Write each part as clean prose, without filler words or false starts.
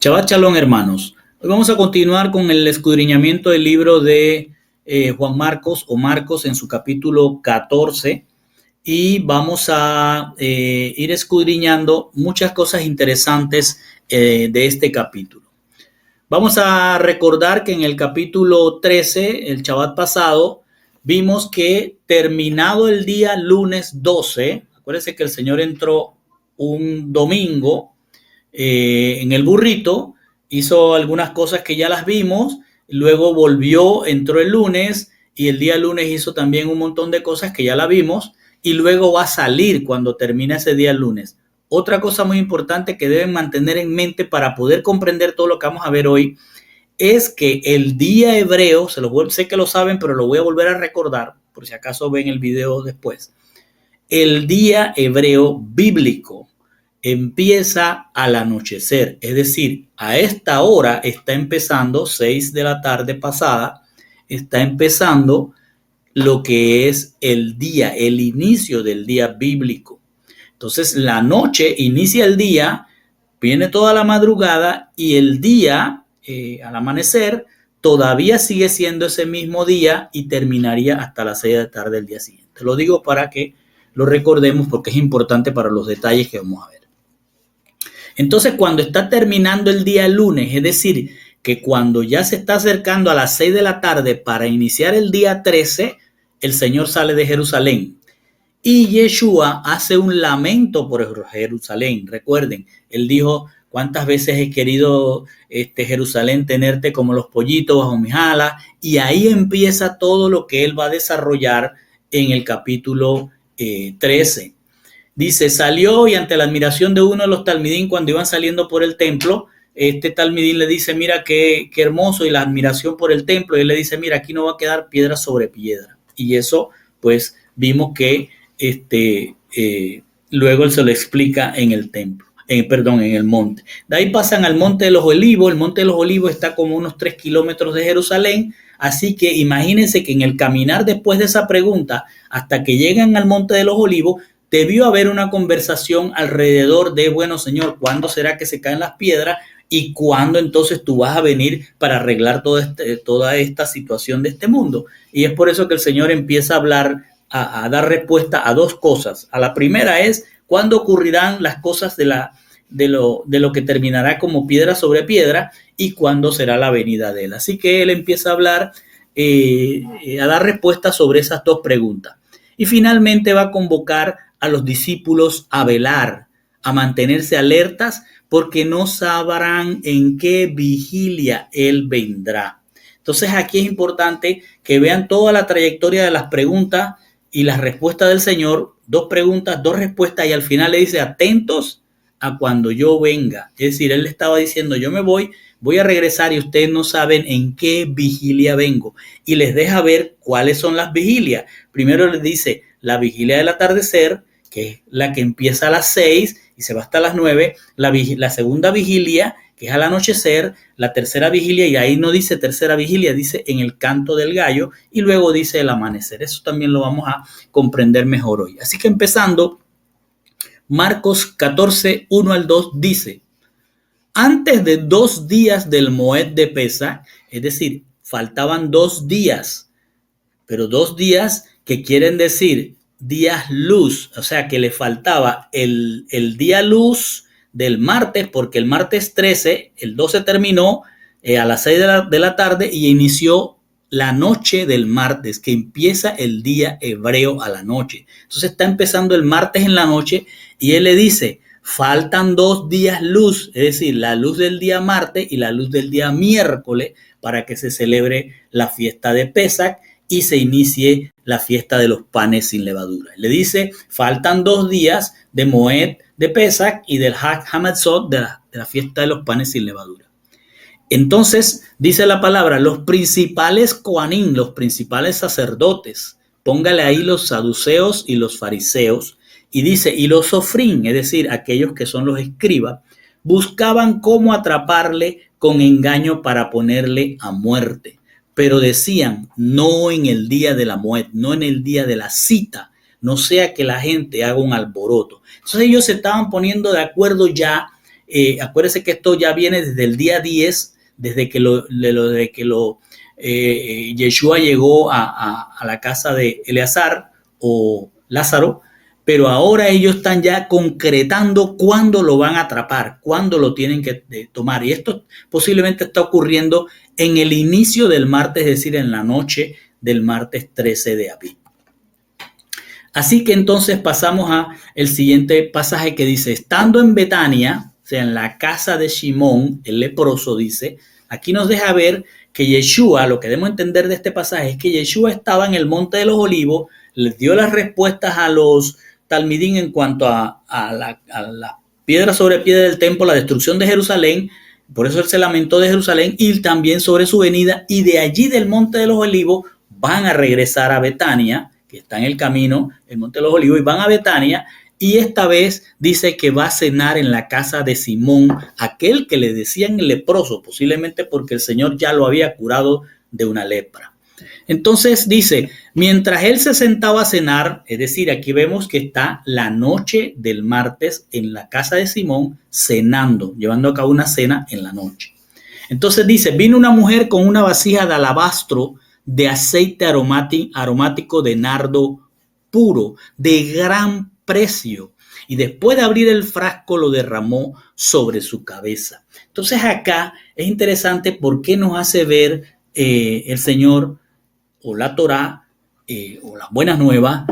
Shabbat Shalom, hermanos. Hoy vamos a continuar con el escudriñamiento del libro de Juan Marcos o Marcos en su capítulo 14 y vamos a ir escudriñando muchas cosas interesantes de este capítulo. Vamos a recordar que en el capítulo 13, el Shabbat pasado, vimos que terminado el día lunes 12, acuérdense que el Señor entró un domingo en el burrito, hizo algunas cosas que ya las vimos, luego volvió, entró el lunes y el día lunes hizo también un montón de cosas que ya la vimos y luego va a salir cuando termina ese día lunes. Otra cosa muy importante que deben mantener en mente para poder comprender todo lo que vamos a ver hoy es que el día hebreo, sé que lo saben, pero lo voy a volver a recordar por si acaso ven el video después. El día hebreo bíblico empieza al anochecer, es decir, a esta hora está empezando, 6 de la tarde pasada, está empezando lo que es el día, el inicio del día bíblico. Entonces la noche inicia el día, viene toda la madrugada y el día, al amanecer, todavía sigue siendo ese mismo día y terminaría hasta las 6 de la tarde del día siguiente. Lo digo para que lo recordemos porque es importante para los detalles que vamos a ver. Entonces, cuando está terminando el día lunes, es decir, que cuando ya se está acercando a las 6 de la tarde para iniciar el día 13, el Señor sale de Jerusalén. Y Yeshua hace un lamento por Jerusalén. Recuerden, él dijo, ¿cuántas veces he querido Jerusalén tenerte como los pollitos bajo mis alas? Y ahí empieza todo lo que él va a desarrollar en el capítulo 13. Dice, salió y ante la admiración de uno de los talmidín cuando iban saliendo por el templo, este talmidín le dice, mira qué hermoso, y la admiración por el templo, y él le dice, mira, aquí no va a quedar piedra sobre piedra. Y eso, pues, vimos que luego él se lo explica en el templo, en el monte. De ahí pasan al Monte de los Olivos. El Monte de los Olivos está como unos 3 kilómetros de Jerusalén, así que imagínense que en el caminar después de esa pregunta, hasta que llegan al Monte de los Olivos, debió haber una conversación alrededor de, bueno, Señor, ¿cuándo será que se caen las piedras? ¿Y cuándo entonces tú vas a venir para arreglar toda esta situación de este mundo? Y es por eso que el Señor empieza a hablar, a dar respuesta a dos cosas. A la primera es, ¿cuándo ocurrirán las cosas de lo que terminará como piedra sobre piedra? ¿Y cuándo será la venida de Él? Así que Él empieza a hablar, a dar respuesta sobre esas dos preguntas. Y finalmente va a convocar a los discípulos a velar, a mantenerse alertas, porque no sabrán en qué vigilia Él vendrá. Entonces aquí es importante que vean toda la trayectoria de las preguntas y las respuestas del Señor, dos preguntas, dos respuestas, y al final le dice, atentos a cuando yo venga. Es decir, Él le estaba diciendo, yo me voy a regresar y ustedes no saben en qué vigilia vengo. Y les deja ver cuáles son las vigilias. Primero les dice la vigilia del atardecer, que es la que empieza a las 6 y se va hasta las 9, la segunda vigilia, que es al anochecer, la tercera vigilia, y ahí no dice tercera vigilia, dice en el canto del gallo, y luego dice el amanecer. Eso también lo vamos a comprender mejor hoy. Así que empezando, Marcos 14, 1 al 2 dice, antes de 2 días del Moed de Pesach, es decir, faltaban 2 días, pero 2 días que quieren decir días luz, o sea que le faltaba el día luz del martes, porque el martes 13, el 12 terminó a las 6 de la tarde y inició la noche del martes, que empieza el día hebreo a la noche. Entonces está empezando el martes en la noche y él le dice, faltan 2 días luz, es decir, la luz del día martes y la luz del día miércoles para que se celebre la fiesta de Pesach y se inicie la fiesta de los panes sin levadura. Le dice, faltan 2 días de Moed de Pesach y del Hag Hamatzot, de la fiesta de los panes sin levadura. Entonces, dice la palabra, los principales Kohanim, los principales sacerdotes, póngale ahí los saduceos y los fariseos, y dice, y los sofrim, es decir, aquellos que son los escribas, buscaban cómo atraparle con engaño para ponerle a muerte. Pero decían, no en el día de la Moed, no en el día de la cita, no sea que la gente haga un alboroto. Entonces ellos se estaban poniendo de acuerdo ya acuérdense que esto ya viene desde el día 10, desde que Yeshua llegó a la casa de Eleazar o Lázaro, pero ahora ellos están ya concretando cuándo lo van a atrapar, cuándo lo tienen que tomar. Y esto posiblemente está ocurriendo en el inicio del martes, es decir, en la noche del martes 13 de Abib. Así que entonces pasamos a el siguiente pasaje que dice, estando en Betania, o sea, en la casa de Simón, el leproso, dice, aquí nos deja ver que Yeshua, lo que debemos entender de este pasaje es que Yeshua estaba en el Monte de los Olivos, les dio las respuestas a los talmidín en cuanto a la piedra sobre piedra del templo, la destrucción de Jerusalén, por eso él se lamentó de Jerusalén, y también sobre su venida, y de allí del Monte de los Olivos van a regresar a Betania, que está en el camino, el Monte de los Olivos, y van a Betania, y esta vez dice que va a cenar en la casa de Simón, aquel que le decían el leproso, posiblemente porque el Señor ya lo había curado de una lepra. Entonces dice, mientras él se sentaba a cenar, es decir, aquí vemos que está la noche del martes en la casa de Simón cenando, llevando a cabo una cena en la noche. Entonces dice, vino una mujer con una vasija de alabastro de aceite aromático de nardo puro, de gran precio, y después de abrir el frasco lo derramó sobre su cabeza. Entonces acá es interesante porque nos hace ver el Señor o la Torá o las buenas nuevas,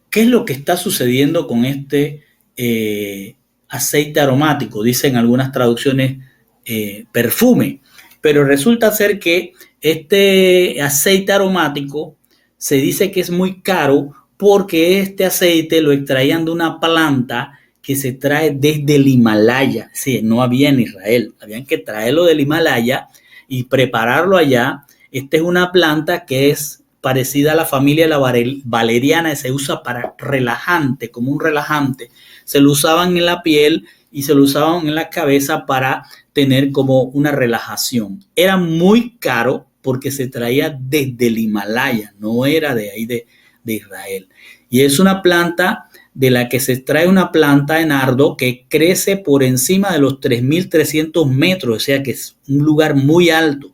qué es lo que está sucediendo con este aceite aromático. Dicen algunas traducciones perfume, pero resulta ser que este aceite aromático se dice que es muy caro porque este aceite lo extraían de una planta que se trae desde el Himalaya. Sí, no había en Israel, habían que traerlo del Himalaya y prepararlo allá. Esta es una planta que es parecida a la familia de la valeriana, se usa para relajante, como un relajante. Se lo usaban en la piel y se lo usaban en la cabeza para tener como una relajación. Era muy caro porque se traía desde el Himalaya, no era de ahí de Israel. Y es una planta de la que se extrae una planta de nardo que crece por encima de los 3.300 metros, o sea que es un lugar muy alto.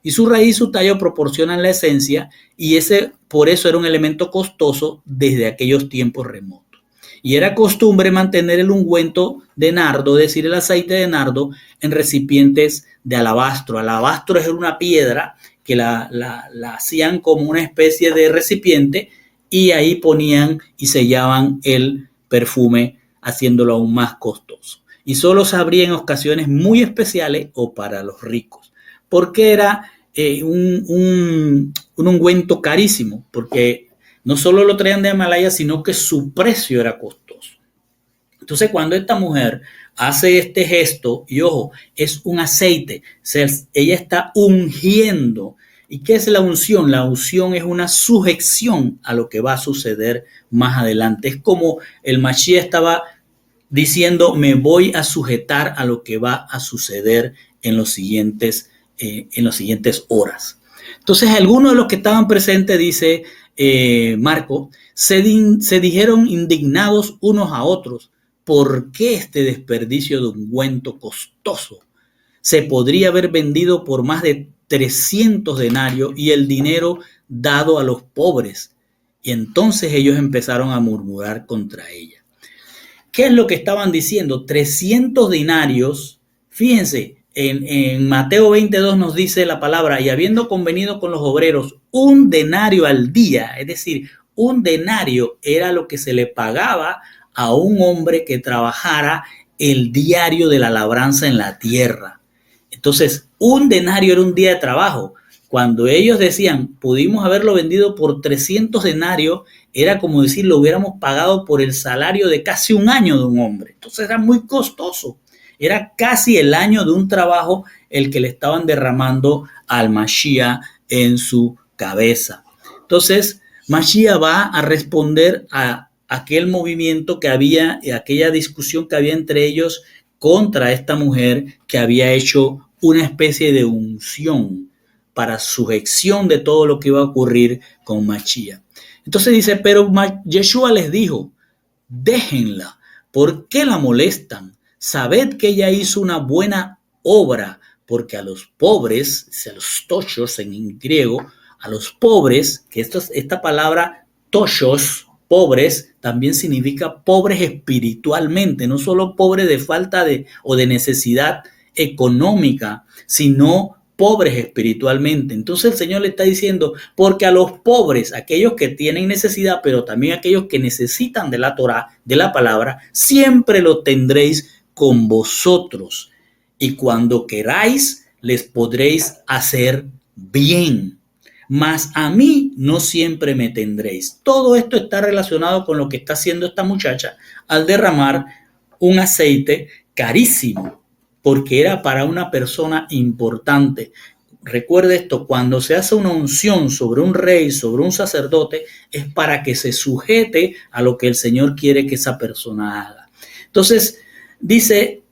Y su raíz y su tallo proporcionan la esencia y por eso era un elemento costoso desde aquellos tiempos remotos. Y era costumbre mantener el ungüento de nardo, es decir, el aceite de nardo, en recipientes de alabastro. Alabastro es una piedra que la hacían como una especie de recipiente y ahí ponían y sellaban el perfume, haciéndolo aún más costoso. Y solo se abría en ocasiones muy especiales o para los ricos. Porque era un ungüento carísimo, porque no solo lo traían de Himalaya, sino que su precio era costoso. Entonces, cuando esta mujer hace este gesto, y ojo, es un aceite, ella está ungiendo. ¿Y qué es la unción? La unción es una sujeción a lo que va a suceder más adelante. Es como el Mashiach estaba diciendo, me voy a sujetar a lo que va a suceder en los siguientes horas. Entonces, algunos de los que estaban presentes, dice Marco, se dijeron indignados unos a otros. ¿Por qué este desperdicio de ungüento costoso? Se podría haber vendido por más de 300 denarios y el dinero dado a los pobres. Y entonces ellos empezaron a murmurar contra ella. ¿Qué es lo que estaban diciendo? 300 denarios. Fíjense, en Mateo 22 nos dice la palabra, y habiendo convenido con los obreros un denario al día, es decir, un denario era lo que se le pagaba a un hombre que trabajara el diario de la labranza en la tierra. Entonces, un denario era un día de trabajo. Cuando ellos decían, pudimos haberlo vendido por 300 denarios, era como decir, lo hubiéramos pagado por el salario de casi un año de un hombre. Entonces era muy costoso. Era casi el año de un trabajo el que le estaban derramando al Mashiach en su cabeza. Entonces, Mashiach va a responder a aquel movimiento que había, aquella discusión que había entre ellos contra esta mujer que había hecho una especie de unción para sujeción de todo lo que iba a ocurrir con Mashiach. Entonces dice, pero Yeshua les dijo, déjenla, ¿por qué la molestan? sabed que ella hizo una buena obra, porque a los pobres, a los tochos en griego, a los pobres, que esta palabra tochos, pobres, también significa pobres espiritualmente, no solo pobres de falta de o de necesidad económica, sino pobres espiritualmente. Entonces el Señor le está diciendo, porque a los pobres, aquellos que tienen necesidad, pero también aquellos que necesitan de la Torá, de la palabra, siempre lo tendréis con vosotros. Y cuando queráis, les podréis hacer bien. Mas a mí no siempre me tendréis. Todo esto está relacionado con lo que está haciendo esta muchacha al derramar un aceite carísimo, porque era para una persona importante. Recuerde esto, cuando se hace una unción sobre un rey, sobre un sacerdote, es para que se sujete a lo que el Señor quiere que esa persona haga. Entonces, dice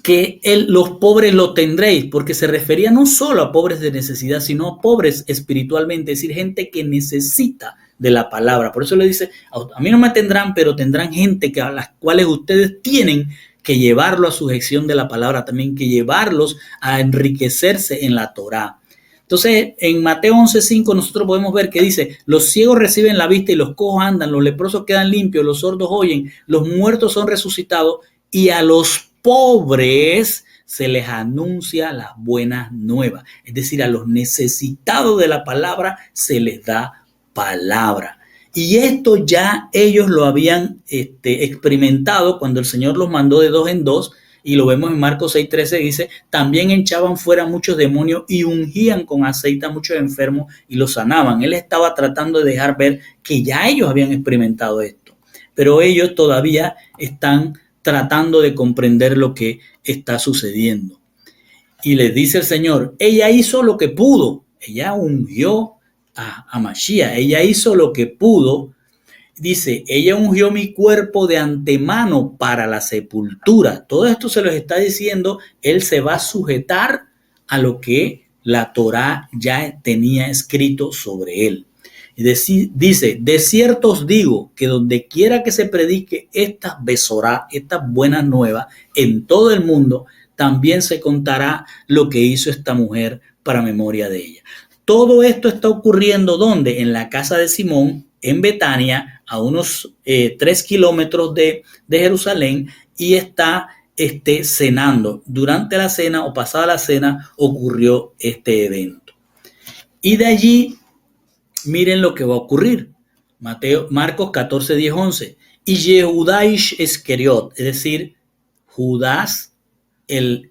que los pobres lo tendréis, porque se refería no solo a pobres de necesidad, sino a pobres espiritualmente, es decir, gente que necesita de la palabra. Por eso le dice, a mí no me tendrán, pero tendrán gente a las cuales ustedes tienen que llevarlo a sujeción de la palabra, también que llevarlos a enriquecerse en la Torá. Entonces, en Mateo 11:5 nosotros podemos ver que dice, los ciegos reciben la vista y los cojos andan, los leprosos quedan limpios, los sordos oyen, los muertos son resucitados y a los pobres se les anuncia las buenas nuevas. Es decir, a los necesitados de la palabra se les da palabra. Y esto ya ellos lo habían experimentado cuando el Señor los mandó de 2 en 2, y lo vemos en Marcos 6:13, dice, también echaban fuera muchos demonios y ungían con aceite a muchos enfermos y los sanaban. Él estaba tratando de dejar ver que ya ellos habían experimentado esto, pero ellos todavía están tratando de comprender lo que está sucediendo. Y les dice el Señor, ella hizo lo que pudo, ella ungió a Mashiach, ella hizo lo que pudo. Dice, ella ungió mi cuerpo de antemano para la sepultura. Todo esto se los está diciendo, él se va a sujetar a lo que la Torá ya tenía escrito sobre él. Y dice, de cierto os digo que donde quiera que se predique estas besorá, estas buenas nuevas, en todo el mundo, también se contará lo que hizo esta mujer para memoria de ella. Todo esto está ocurriendo ¿dónde? En la casa de Simón, en Betania, a unos 3 kilómetros de Jerusalén, y está cenando. Durante la cena o pasada la cena ocurrió este evento. Y de allí, miren lo que va a ocurrir. Marcos 14, 10, 11. Y Yehudá Iscariot, es decir, Judas, el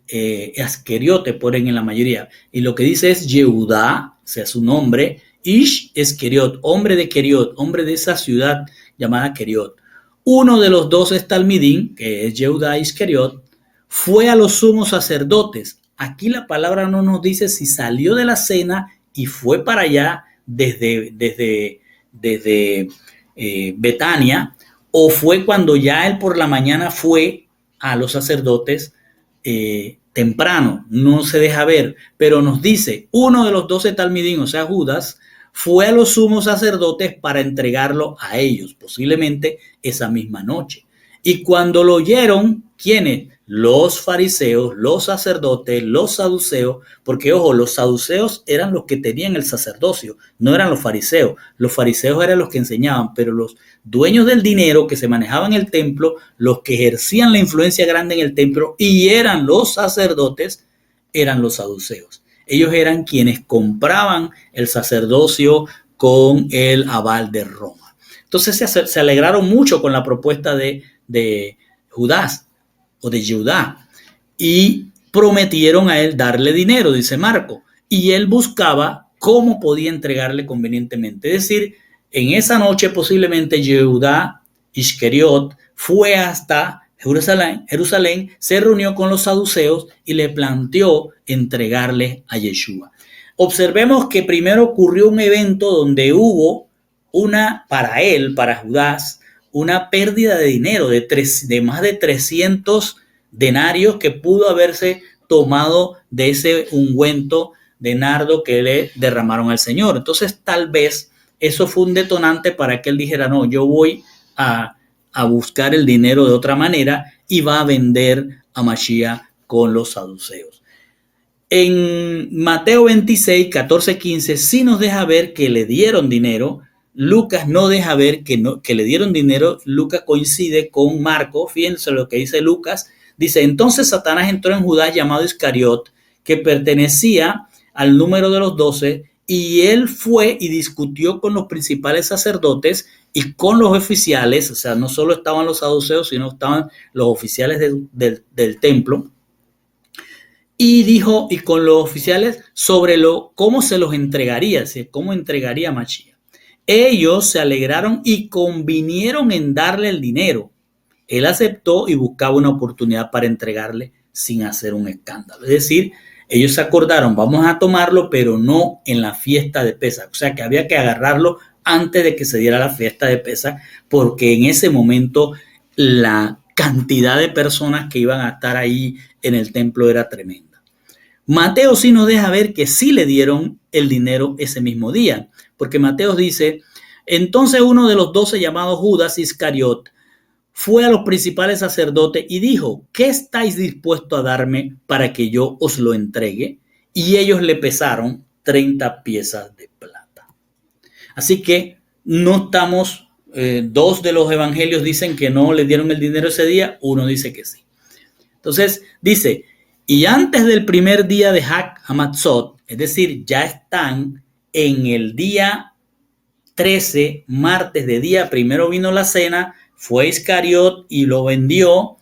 Ascariote, ponen en la mayoría. Y lo que dice es Yehudá, o sea, su nombre, Ish Iscariot, hombre de Keriot, hombre de esa ciudad llamada Keriot. Uno de los 12 talmidín, que es Yehudá Iscariot, fue a los sumos sacerdotes. Aquí la palabra no nos dice si salió de la cena y fue para allá desde Betania, o fue cuando ya él por la mañana fue a los sacerdotes temprano. No se deja ver, pero nos dice, uno de los 12 talmidín, o sea, Judas, fue a los sumos sacerdotes para entregarlo a ellos, posiblemente esa misma noche. Y cuando lo oyeron, ¿quiénes? Los fariseos, los sacerdotes, los saduceos, porque ojo, los saduceos eran los que tenían el sacerdocio, no eran los fariseos. Los fariseos eran los que enseñaban, pero los dueños del dinero que se manejaban en el templo, los que ejercían la influencia grande en el templo y eran los sacerdotes, eran los saduceos. Ellos eran quienes compraban el sacerdocio con el aval de Roma. Entonces se alegraron mucho con la propuesta de Judas o de Judá y prometieron a él darle dinero, dice Marco, y él buscaba cómo podía entregarle convenientemente. Es decir, en esa noche posiblemente Yehudá Iscariot fue hasta Jerusalén, se reunió con los saduceos y le planteó entregarle a Yeshua. Observemos que primero ocurrió un evento donde hubo para Judas, una pérdida de dinero de más de 300 denarios que pudo haberse tomado de ese ungüento de nardo que le derramaron al Señor. Entonces tal vez eso fue un detonante para que él dijera, no, yo voy a a buscar el dinero de otra manera y va a vender a Mashiach con los saduceos. En Mateo 26, 14, 15 sí nos deja ver que le dieron dinero. Lucas no deja ver que le dieron dinero. Lucas coincide con Marcos. Fíjense lo que dice Lucas. Dice, entonces Satanás entró en Judas llamado Iscariot, que pertenecía al número de los 12, y él fue y discutió con los principales sacerdotes y con los oficiales. O sea, no solo estaban los saduceos, sino estaban los oficiales del templo. Y dijo, y con los oficiales, sobre cómo se los entregaría, cómo entregaría a Mashiach. Ellos se alegraron y convinieron en darle el dinero. Él aceptó y buscaba una oportunidad para entregarle sin hacer un escándalo. Es decir, ellos se acordaron, vamos a tomarlo, pero no en la fiesta de Pesaj. O sea, que había que agarrarlo antes de que se diera la fiesta de Pesaj, porque en ese momento la cantidad de personas que iban a estar ahí en el templo era tremenda. Mateo sí nos deja ver que sí le dieron el dinero ese mismo día, porque Mateo dice, entonces uno de los 12 llamado Judas Iscariot fue a los principales sacerdotes y dijo, ¿qué estáis dispuestos a darme para que yo os lo entregue? Y ellos le pesaron 30 piezas de plata. Así que no estamos, dos de los evangelios dicen que no le dieron el dinero ese día, uno dice que sí. Entonces dice, y antes del primer día de Hag Hamatzot, es decir, ya están en el día 13, martes de día, primero vino la cena, fue Iscariot y lo vendió,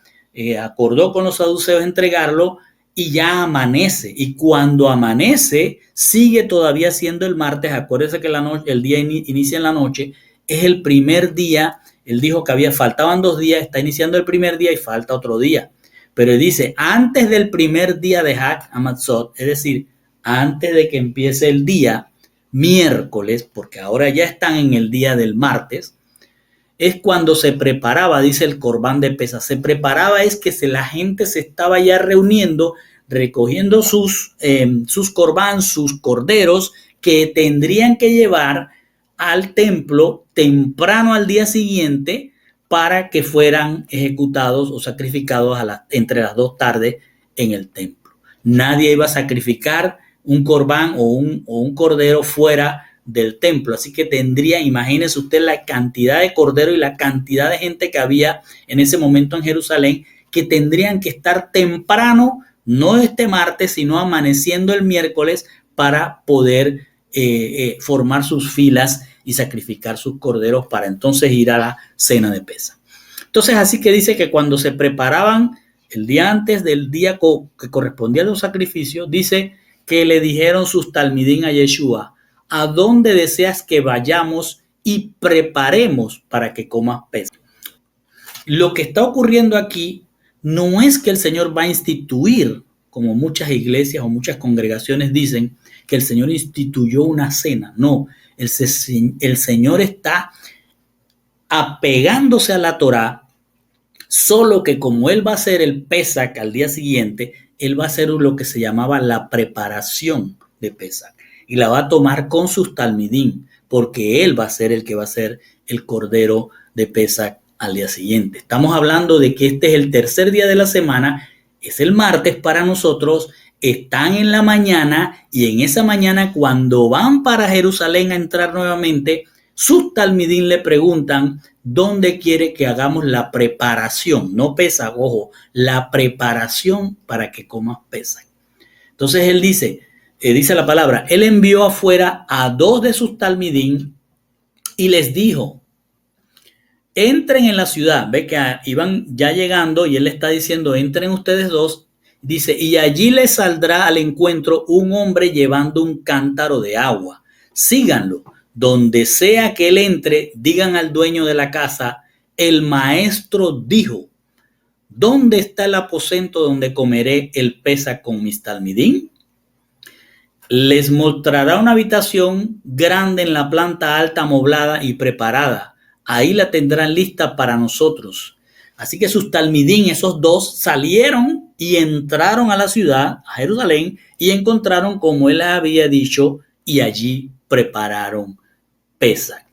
acordó con los saduceos entregarlo y ya amanece. Y cuando amanece, sigue todavía siendo el martes. Acuérdense que el día inicia en la noche, es el primer día. Él dijo que faltaban 2 días, está iniciando el primer día y falta otro día. Pero dice, antes del primer día de Hag Hamatzot, es decir, antes de que empiece el día, miércoles, porque ahora ya están en el día del martes, es cuando se preparaba, dice el Corbán de Pesaj. Se preparaba es que la gente se estaba ya reuniendo, recogiendo sus Corbán, sus corderos, que tendrían que llevar al templo temprano al día siguiente, para que fueran ejecutados o sacrificados entre las 2 tardes en el templo. Nadie iba a sacrificar un corbán o un cordero fuera del templo. Así que imagínese usted la cantidad de cordero y la cantidad de gente que había en ese momento en Jerusalén, que tendrían que estar temprano, no este martes, sino amaneciendo el miércoles, para poder formar sus filas y sacrificar sus corderos para entonces ir a la cena de Pesaj. Entonces, así que dice que cuando se preparaban el día antes del día que correspondía a los sacrificios, dice que le dijeron sus talmidín a Yeshua, ¿a dónde deseas que vayamos y preparemos para que comas Pesaj? Lo que está ocurriendo aquí no es que el Señor va a instituir, como muchas iglesias o muchas congregaciones dicen, que el Señor instituyó una cena. No, el Señor está apegándose a la Torá, solo que como Él va a hacer el Pesaj al día siguiente, Él va a hacer lo que se llamaba la preparación de Pesaj y la va a tomar con sus talmidín, porque Él va a ser el que va a hacer el cordero de Pesaj al día siguiente. Estamos hablando de que este es el tercer día de la semana, es el martes para nosotros, están en la mañana y en esa mañana cuando van para Jerusalén a entrar nuevamente, sus talmidín le preguntan dónde quiere que hagamos la preparación, no Pesaj, ojo, la preparación para que comas Pesaj. Entonces él dice la palabra, él envió afuera a 2 de sus talmidín y les dijo, entren en la ciudad. Ve que iban ya llegando y él le está diciendo, entren ustedes 2. Dice, y allí les saldrá al encuentro un hombre llevando un cántaro de agua. Síganlo. Donde sea que él entre, digan al dueño de la casa, el maestro dijo, ¿dónde está el aposento donde comeré el Pesaj con mis talmidín? Les mostrará una habitación grande en la planta alta, amoblada y preparada. Ahí la tendrán lista para nosotros. Así que sus talmidín, esos 2, salieron y entraron a la ciudad, a Jerusalén, y encontraron como él había dicho, y allí prepararon Pesaj.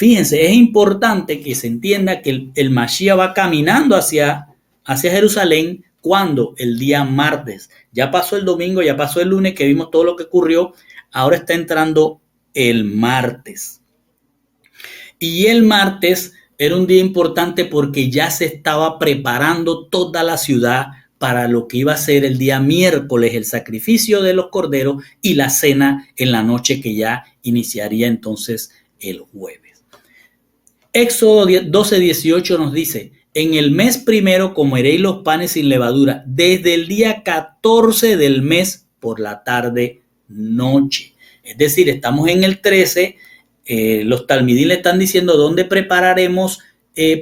Fíjense, es importante que se entienda que el Mashiach va caminando hacia Jerusalén cuando el día martes. Ya pasó el domingo, ya pasó el lunes que vimos todo lo que ocurrió. Ahora está entrando el martes. Y el martes era un día importante porque ya se estaba preparando toda la ciudad para lo que iba a ser el día miércoles, el sacrificio de los corderos y la cena en la noche que ya iniciaría entonces el jueves. Éxodo 12:18 nos dice: en el mes primero comeréis los panes sin levadura, desde el día 14 del mes por la tarde noche. Es decir, estamos en el 13, los talmidín le están diciendo dónde prepararemos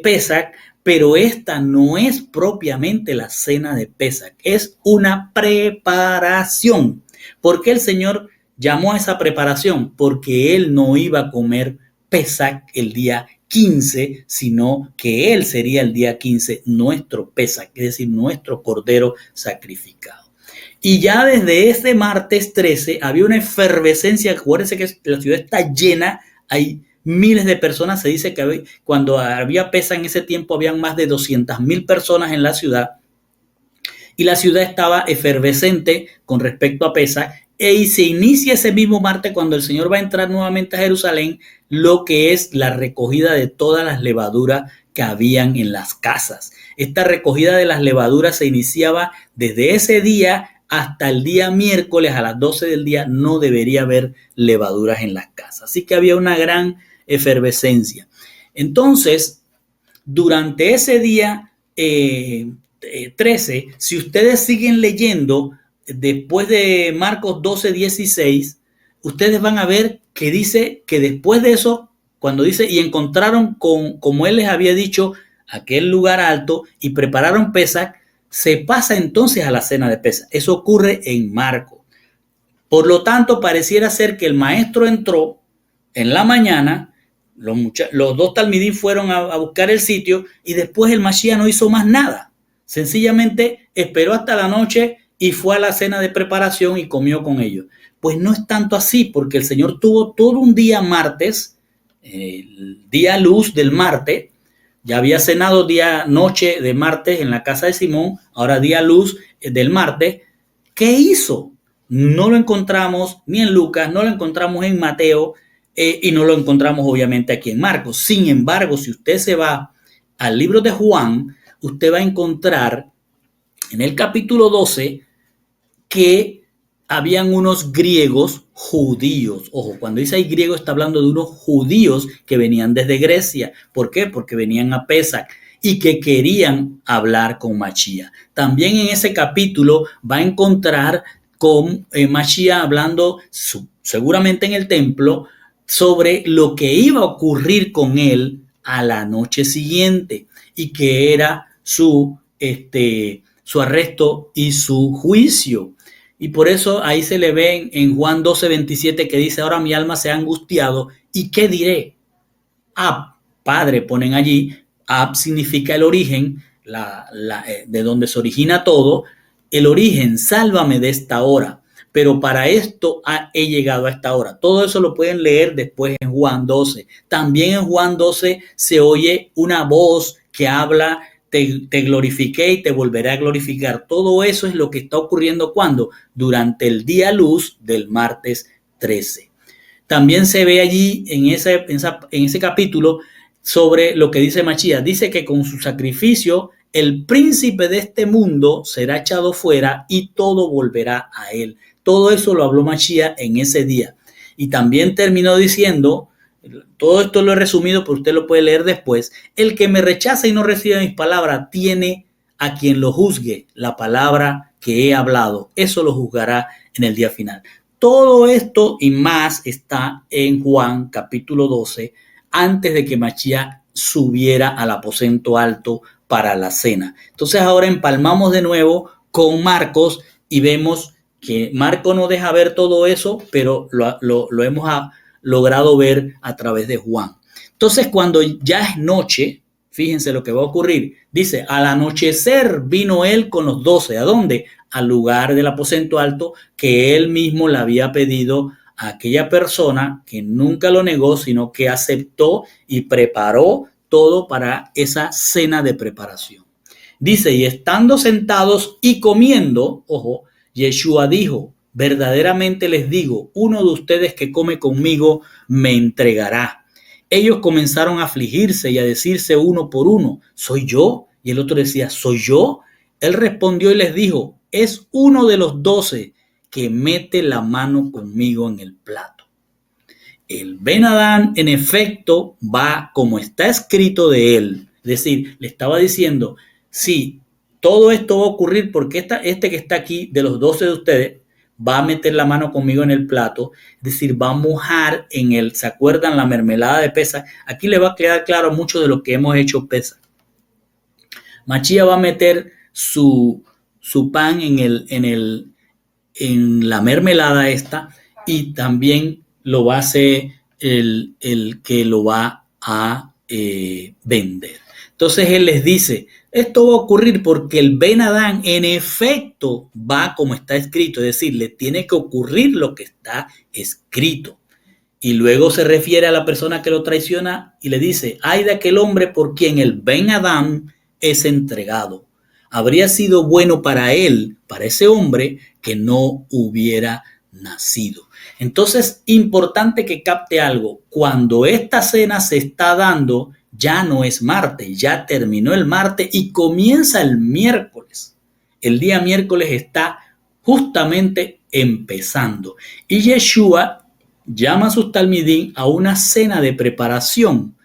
Pesach, pero esta no es propiamente la cena de Pesach, es una preparación. ¿Por qué el Señor llamó a esa preparación? Porque Él no iba a comer Pesach el día 15, sino que Él sería el día 15 nuestro Pesach, es decir, nuestro cordero sacrificado. Y ya desde ese martes 13 había una efervescencia. Acuérdense que la ciudad está llena, hay miles de personas. Se dice que cuando había Pesach en ese tiempo habían más de 200,000 personas en la ciudad, y la ciudad estaba efervescente con respecto a Pesach. Y se inicia ese mismo martes cuando el Señor va a entrar nuevamente a Jerusalén, lo que es la recogida de todas las levaduras que habían en las casas. Esta recogida de las levaduras se iniciaba desde ese día hasta el día miércoles a las 12 del día. No debería haber levaduras en las casas. Así que había una gran efervescencia. Entonces, durante ese día 13, si ustedes siguen leyendo, después de Marcos 12:16, ustedes van a ver que dice que después de eso, cuando dice, y encontraron como Él les había dicho, aquel lugar alto, y prepararon Pesach, se pasa entonces a la cena de Pesach. Eso ocurre en Marcos. Por lo tanto, pareciera ser que el maestro entró en la mañana, los dos talmidín fueron a buscar el sitio, y después el Mashiach no hizo más nada. Sencillamente esperó hasta la noche y fue a la cena de preparación y comió con ellos. Pues no es tanto así, porque el Señor tuvo todo un día martes, el día luz del martes. Ya había cenado día noche de martes en la casa de Simón, ahora día luz del martes. ¿Qué hizo? No lo encontramos ni en Lucas, no lo encontramos en Mateo, y no lo encontramos obviamente aquí en Marcos. Sin embargo, si usted se va al libro de Juan, usted va a encontrar en el capítulo 12 que habían unos griegos judíos. Ojo, cuando dice ahí griego está hablando de unos judíos que venían desde Grecia. ¿Por qué? Porque venían a Pesach y que querían hablar con Mashiach. También en ese capítulo va a encontrar con Mashiach hablando seguramente en el templo sobre lo que iba a ocurrir con él a la noche siguiente, y que era su arresto y su juicio. Y por eso ahí se le ve en Juan 12:27 que dice: ahora mi alma se ha angustiado, ¿y qué diré? Ab, Padre, ponen allí. Ab significa el origen, de donde se origina todo. El origen, sálvame de esta hora. Pero para esto he llegado a esta hora. Todo eso lo pueden leer después en Juan 12. También en Juan 12 se oye una voz que habla: te glorifiqué y te volveré a glorificar. Todo eso es lo que está ocurriendo cuando durante el día luz del martes 13. También se ve allí en ese capítulo sobre lo que dice Mashiach. Dice que con su sacrificio el príncipe de este mundo será echado fuera y todo volverá a él. Todo eso lo habló Mashiach en ese día. Y también terminó diciendo, todo esto lo he resumido, pero usted lo puede leer después: el que me rechaza y no recibe mis palabras tiene a quien lo juzgue la palabra que he hablado. Eso lo juzgará en el día final. Todo esto y más está en Juan capítulo 12, antes de que Mashiach subiera al aposento alto para la cena. Entonces ahora empalmamos de nuevo con Marcos y vemos que Marcos no deja ver todo eso, pero lo hemos logrado ver a través de Juan. Entonces cuando ya es noche, fíjense lo que va a ocurrir. Dice: al anochecer vino él con los 12. ¿A dónde? Al lugar del aposento alto que él mismo le había pedido a aquella persona que nunca lo negó, sino que aceptó y preparó todo para esa cena de preparación. Dice, y estando sentados y comiendo, ojo, Yeshua dijo, verdaderamente les digo, uno de ustedes que come conmigo me entregará. Ellos comenzaron a afligirse y a decirse uno por uno, ¿soy yo? Y el otro decía, ¿soy yo? Él respondió y les dijo, es uno de los 12 que mete la mano conmigo en el plato. El Ben Adán, en efecto, va como está escrito de él. Es decir, le estaba diciendo, sí, todo esto va a ocurrir porque este que está aquí, de los 12 de ustedes, va a meter la mano conmigo en el plato, es decir, va a mojar en el, ¿se acuerdan la mermelada de Pesaj? Aquí le va a quedar claro mucho de lo que hemos hecho Pesaj. Mashiach va a meter su pan en la mermelada esta y también lo va a hacer el que lo va a vender. Entonces él les dice, esto va a ocurrir porque el Ben Adán en efecto va como está escrito, es decir, le tiene que ocurrir lo que está escrito. Y luego se refiere a la persona que lo traiciona y le dice, ay de aquel hombre por quien el Ben Adán es entregado. Habría sido bueno para él, para ese hombre, que no hubiera nacido. Entonces, importante que capte algo. Cuando esta cena se está dando, ya no es martes, ya terminó el martes y comienza el miércoles. El día miércoles está justamente empezando. Y Yeshua llama a sus talmidín a una cena de preparación.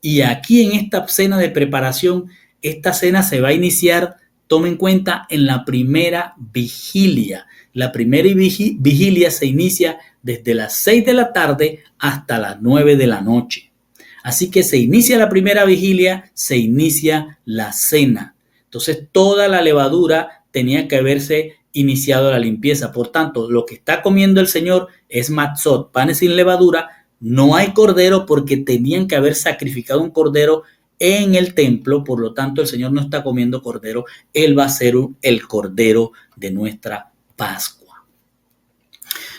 Y aquí en esta cena de preparación, esta cena se va a iniciar, tomen en cuenta, en la primera vigilia. La primera vigilia se inicia desde las 6 de la tarde hasta las 9 de la noche. Así que se inicia la primera vigilia, se inicia la cena. Entonces toda la levadura tenía que haberse iniciado la limpieza. Por tanto, lo que está comiendo el Señor es matzot, panes sin levadura. No hay cordero porque tenían que haber sacrificado un cordero en el templo. Por lo tanto, el Señor no está comiendo cordero. Él va a ser el cordero de nuestra Pascua.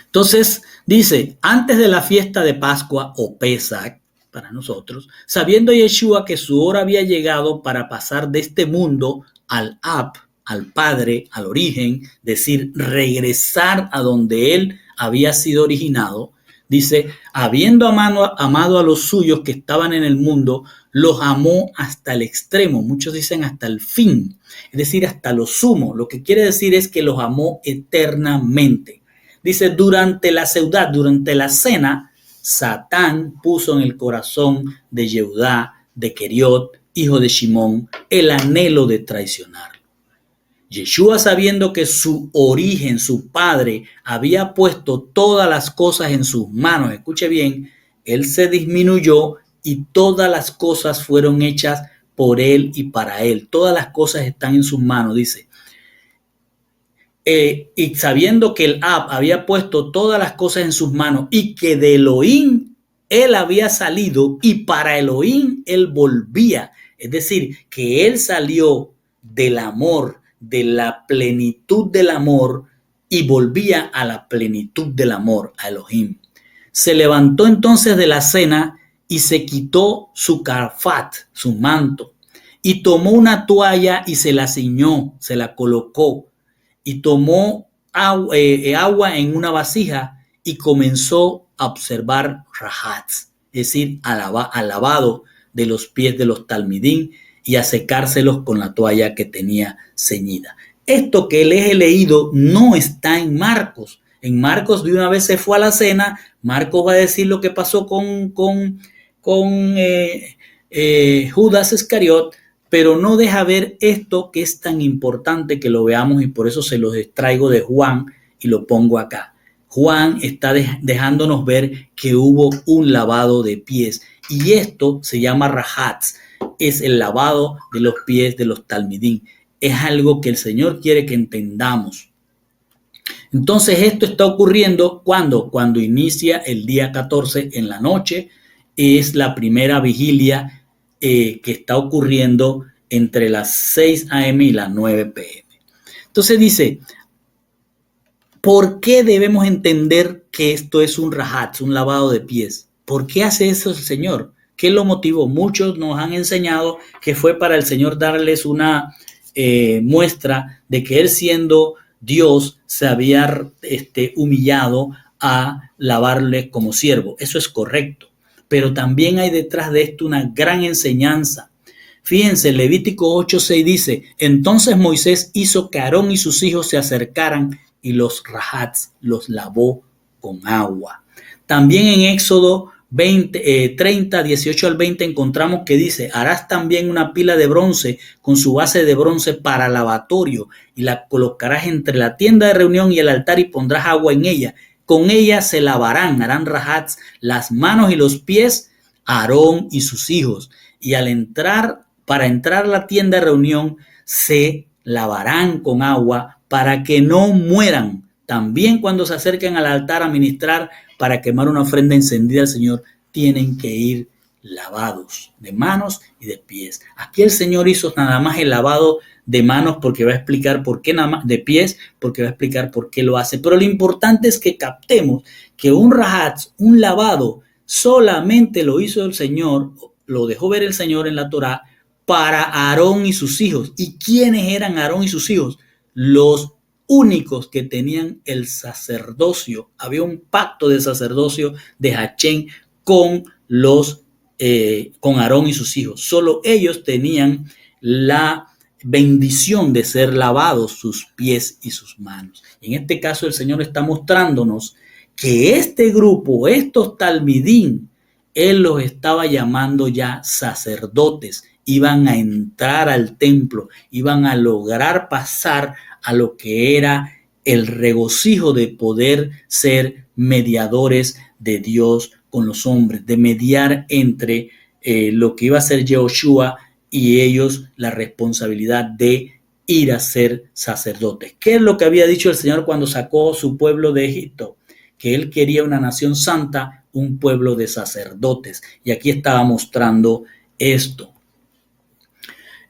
Entonces, dice, antes de la fiesta de Pascua o Pesaj, para nosotros, sabiendo Yeshua que su hora había llegado para pasar de este mundo al Ab, al Padre, al origen, decir, regresar a donde él había sido originado, dice, habiendo amado a los suyos que estaban en el mundo, los amó hasta el extremo, muchos dicen hasta el fin, es decir, hasta lo sumo, lo que quiere decir es que los amó eternamente. Dice, durante la ciudad, durante la cena, Satán puso en el corazón de Yehudá, de Keriot, hijo de Shimón, el anhelo de traicionarlo. Yeshua, sabiendo que su origen, su padre, había puesto todas las cosas en sus manos, escuche bien, él se disminuyó y todas las cosas fueron hechas por él y para él. Todas las cosas están en sus manos, dice. Y sabiendo que el Ab había puesto todas las cosas en sus manos y que de Elohim él había salido y para Elohim él volvía. Es decir, que él salió del amor, de la plenitud del amor y volvía a la plenitud del amor, a Elohim. Se levantó entonces de la cena y se quitó su carfat, su manto, y tomó una toalla y se la ciñó, se la colocó. Y tomó agua en una vasija y comenzó a observar rajats, es decir, al lavado de los pies de los talmidín y a secárselos con la toalla que tenía ceñida. Esto que les he leído no está en Marcos. En Marcos de una vez se fue a la cena. Marcos va a decir lo que pasó con Judas Iscariot, pero no deja ver esto que es tan importante que lo veamos y por eso se los extraigo de Juan y lo pongo acá. Juan está dejándonos ver que hubo un lavado de pies y esto se llama rajats, es el lavado de los pies de los talmidín. Es algo que el Señor quiere que entendamos. Entonces esto está ocurriendo cuando inicia el día 14 en la noche, es la primera vigilia que está ocurriendo entre las 6 a.m. y las 9 p.m. Entonces dice, ¿Por qué debemos entender que esto es un rahatz, un lavado de pies? ¿Por qué hace eso el Señor? ¿Qué lo motivó? Muchos nos han enseñado que fue para el Señor darles una muestra de que Él, siendo Dios, se había humillado a lavarle como siervo. Eso es correcto. Pero también hay detrás de esto una gran enseñanza. Fíjense, Levítico 8:6 dice: entonces Moisés hizo que Aarón y sus hijos se acercaran y los rajats los lavó con agua. También en Éxodo 30, 18 al 20 encontramos que dice: harás también una pila de bronce con su base de bronce para lavatorio y la colocarás entre la tienda de reunión y el altar y pondrás agua en ella. Con ella se lavarán, harán rajats, las manos y los pies, Aarón y sus hijos. Y al entrar, para entrar a la tienda de reunión, se lavarán con agua para que no mueran. También cuando se acerquen al altar a ministrar para quemar una ofrenda encendida al Señor, tienen que ir lavados de manos y de pies. Aquí el Señor hizo nada más el lavado de manos porque va a explicar por qué, nada más de pies porque va a explicar por qué lo hace. Pero lo importante es que captemos que un rahatz, un lavado, solamente lo hizo el Señor, lo dejó ver el Señor en la Torá para Aarón y sus hijos. ¿Y quiénes eran Aarón y sus hijos? Los únicos que tenían el sacerdocio. Había un pacto de sacerdocio de Hachén con con Aarón y sus hijos. Solo ellos tenían la bendición de ser lavados sus pies y sus manos. Y en este caso el Señor está mostrándonos que este grupo, estos talmidín, Él los estaba llamando ya sacerdotes, iban a entrar al templo, iban a lograr pasar a lo que era el regocijo de poder ser mediadores de Dios con los hombres, de mediar entre lo que iba a ser Yehoshua y ellos, la responsabilidad de ir a ser sacerdotes. ¿Qué es lo que había dicho el Señor cuando sacó su pueblo de Egipto? Que Él quería una nación santa, un pueblo de sacerdotes. Y aquí estaba mostrando esto.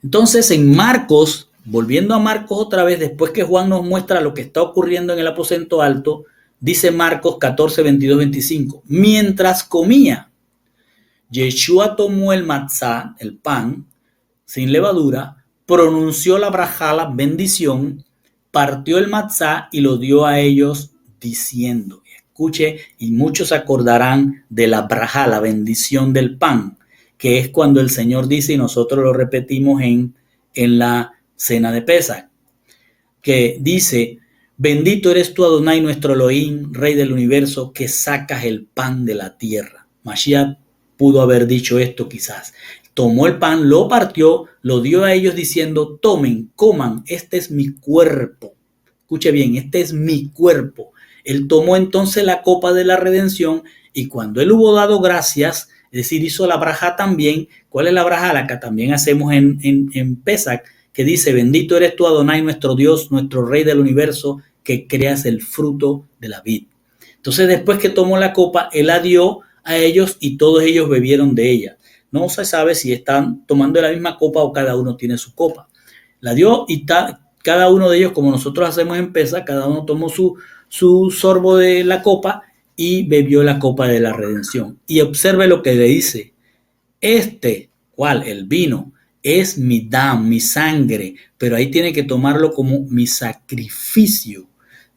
Entonces en Marcos, volviendo a Marcos otra vez, después que Juan nos muestra lo que está ocurriendo en el aposento alto, dice Marcos 14, 22, 25. Mientras comía, Yeshua tomó el matzá, el pan, sin levadura, pronunció la brajá, la bendición, partió el matzá y lo dio a ellos diciendo, escuche, y muchos acordarán de la brajá, la bendición del pan, que es cuando el Señor dice, y nosotros lo repetimos en la cena de Pesach, que dice: bendito eres tú, Adonai, nuestro Elohim, Rey del universo, que sacas el pan de la tierra. Mashiach pudo haber dicho esto quizás. Tomó el pan, lo partió, lo dio a ellos diciendo: tomen, coman, este es mi cuerpo. Escuche bien, este es mi cuerpo. Él tomó entonces la copa de la redención y cuando él hubo dado gracias, es decir, hizo la brajá también. ¿Cuál es la brajá? La que también hacemos en Pesach, que dice: bendito eres tú, Adonai, nuestro Dios, nuestro Rey del universo, que creas el fruto de la vid. Entonces, después que tomó la copa, él la dio a ellos y todos ellos bebieron de ella. No se sabe si están tomando la misma copa o cada uno tiene su copa. La dio y cada uno de ellos, como nosotros hacemos en Pesach, cada uno tomó su sorbo de la copa y bebió la copa de la redención. Y observe lo que le dice: ¿cuál? El vino, es mi dam, mi sangre, pero ahí tiene que tomarlo como mi sacrificio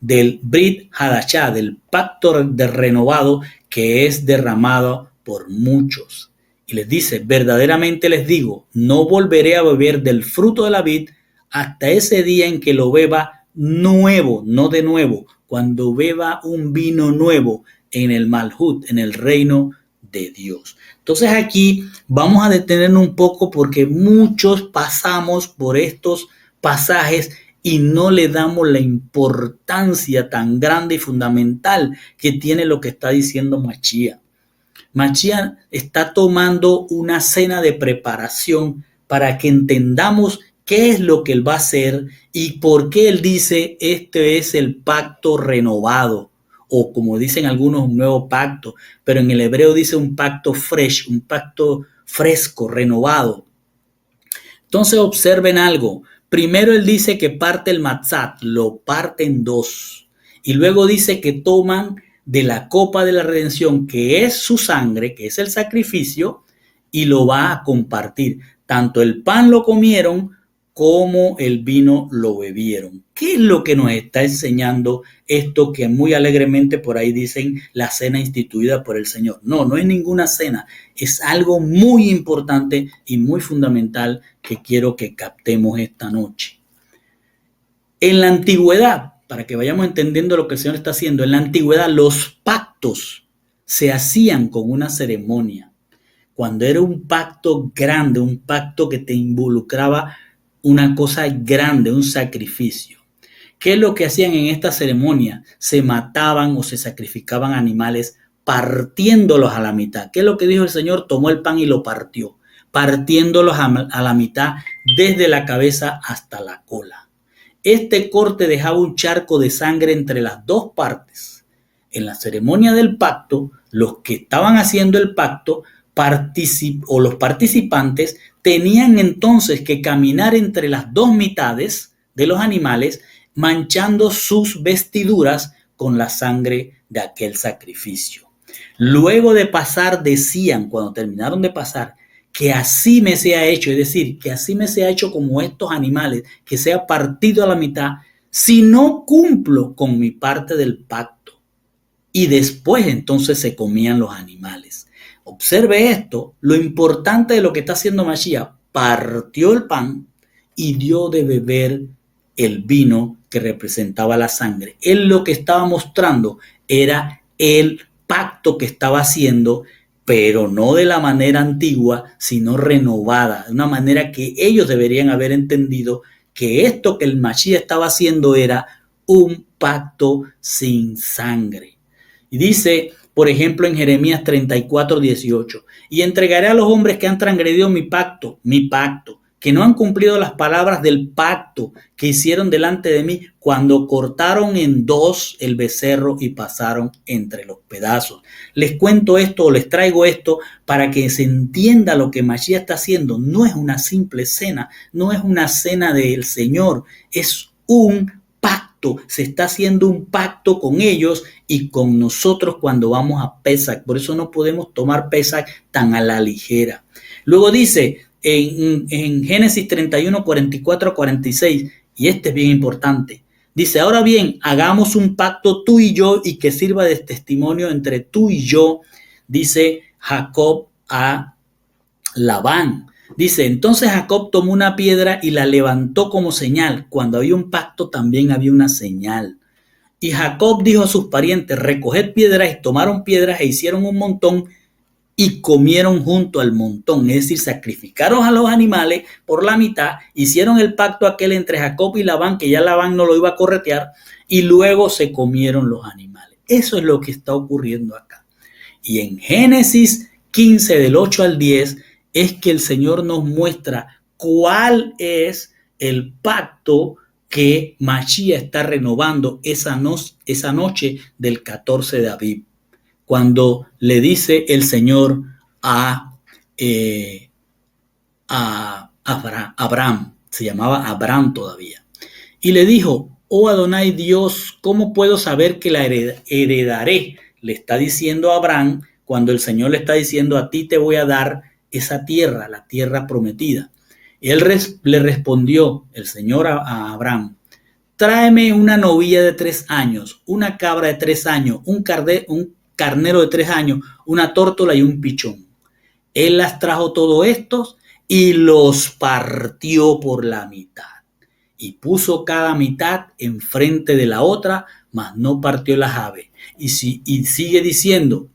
del Brit Hadashah, del pacto de renovado que es derramado por muchos. Y les dice: verdaderamente les digo, no volveré a beber del fruto de la vid hasta ese día en que lo beba nuevo, no de nuevo, cuando beba un vino nuevo en el Malhut, en el reino de Dios. Entonces aquí vamos a detenernos un poco porque muchos pasamos por estos pasajes y no le damos la importancia tan grande y fundamental que tiene lo que está diciendo Mashiach. Mashiach está tomando una cena de preparación para que entendamos qué es lo que él va a hacer y por qué él dice: este es el pacto renovado, o como dicen algunos, un nuevo pacto, pero en el hebreo dice un pacto fresh, un pacto fresco, renovado. Entonces observen algo. Primero él dice que parte el matzat, lo parte en dos. Y luego dice que toman de la copa de la redención, que es su sangre, que es el sacrificio, y lo va a compartir. Tanto el pan lo comieron como el vino lo bebieron. ¿Qué es lo que nos está enseñando esto que muy alegremente por ahí dicen la cena instituida por el Señor? No, no es ninguna cena, es algo muy importante y muy fundamental que quiero que captemos esta noche. En la antigüedad, para que vayamos entendiendo lo que el Señor está haciendo, en la antigüedad los pactos se hacían con una ceremonia. Cuando era un pacto grande, un pacto que te involucraba una cosa grande, un sacrificio. ¿Qué es lo que hacían en esta ceremonia? Se mataban o se sacrificaban animales partiéndolos a la mitad. ¿Qué es lo que dijo el Señor? Tomó el pan y lo partió, partiéndolos a la mitad desde la cabeza hasta la cola. Este corte dejaba un charco de sangre entre las dos partes. En la ceremonia del pacto, los que estaban haciendo el pacto los participantes tenían entonces que caminar entre las dos mitades de los animales, manchando sus vestiduras con la sangre de aquel sacrificio. Luego de pasar, decían, cuando terminaron de pasar, que así me sea hecho, es decir, que así me sea hecho como estos animales, que sea partido a la mitad, si no cumplo con mi parte del pacto. Y después entonces se comían los animales. Observe esto, lo importante de lo que está haciendo Mashiach: partió el pan y dio de beber el vino que representaba la sangre. Él lo que estaba mostrando era el pacto que estaba haciendo, pero no de la manera antigua, sino renovada, de una manera que ellos deberían haber entendido que esto que el Mashiach estaba haciendo era un pacto sin sangre. Y dice, por ejemplo, en Jeremías 34:18, y entregaré a los hombres que han transgredido mi pacto, que no han cumplido las palabras del pacto que hicieron delante de mí cuando cortaron en dos el becerro y pasaron entre los pedazos. Les cuento esto o les traigo esto para que se entienda lo que Mashiach está haciendo. No es una simple cena, no es una cena del Señor, es un pacto. Se está haciendo un pacto con ellos y con nosotros cuando vamos a Pesach. Por eso no podemos tomar Pesach tan a la ligera. Luego dice en Génesis 31, 44 a 46, y este es bien importante. Dice, ahora bien, hagamos un pacto tú y yo y que sirva de testimonio entre tú y yo, dice Jacob a Labán. Dice, entonces Jacob tomó una piedra y la levantó como señal. Cuando había un pacto también había una señal. Y Jacob dijo a sus parientes, recoged piedras, y tomaron piedras e hicieron un montón y comieron junto al montón. Es decir, sacrificaron a los animales por la mitad, hicieron el pacto aquel entre Jacob y Labán, que ya Labán no lo iba a corretear, y luego se comieron los animales. Eso es lo que está ocurriendo acá. Y en Génesis 15, del 8 al 10, es que el Señor nos muestra cuál es el pacto que Mashiach está renovando esa noche del 14 de Abib, cuando le dice el Señor a Abraham, se llamaba Abraham todavía, y le dijo, oh Adonai Dios, ¿cómo puedo saber que la heredaré? Le está diciendo a Abraham, cuando el Señor le está diciendo, a ti te voy a dar esa tierra, la tierra prometida. Y él le respondió, el Señor a Abraham, tráeme una novilla de 3 años, una cabra de 3 años, un carnero de 3 años, una tórtola y un pichón. Él las trajo todos estos y los partió por la mitad. Y puso cada mitad enfrente de la otra, mas no partió las aves. Y sigue diciendo,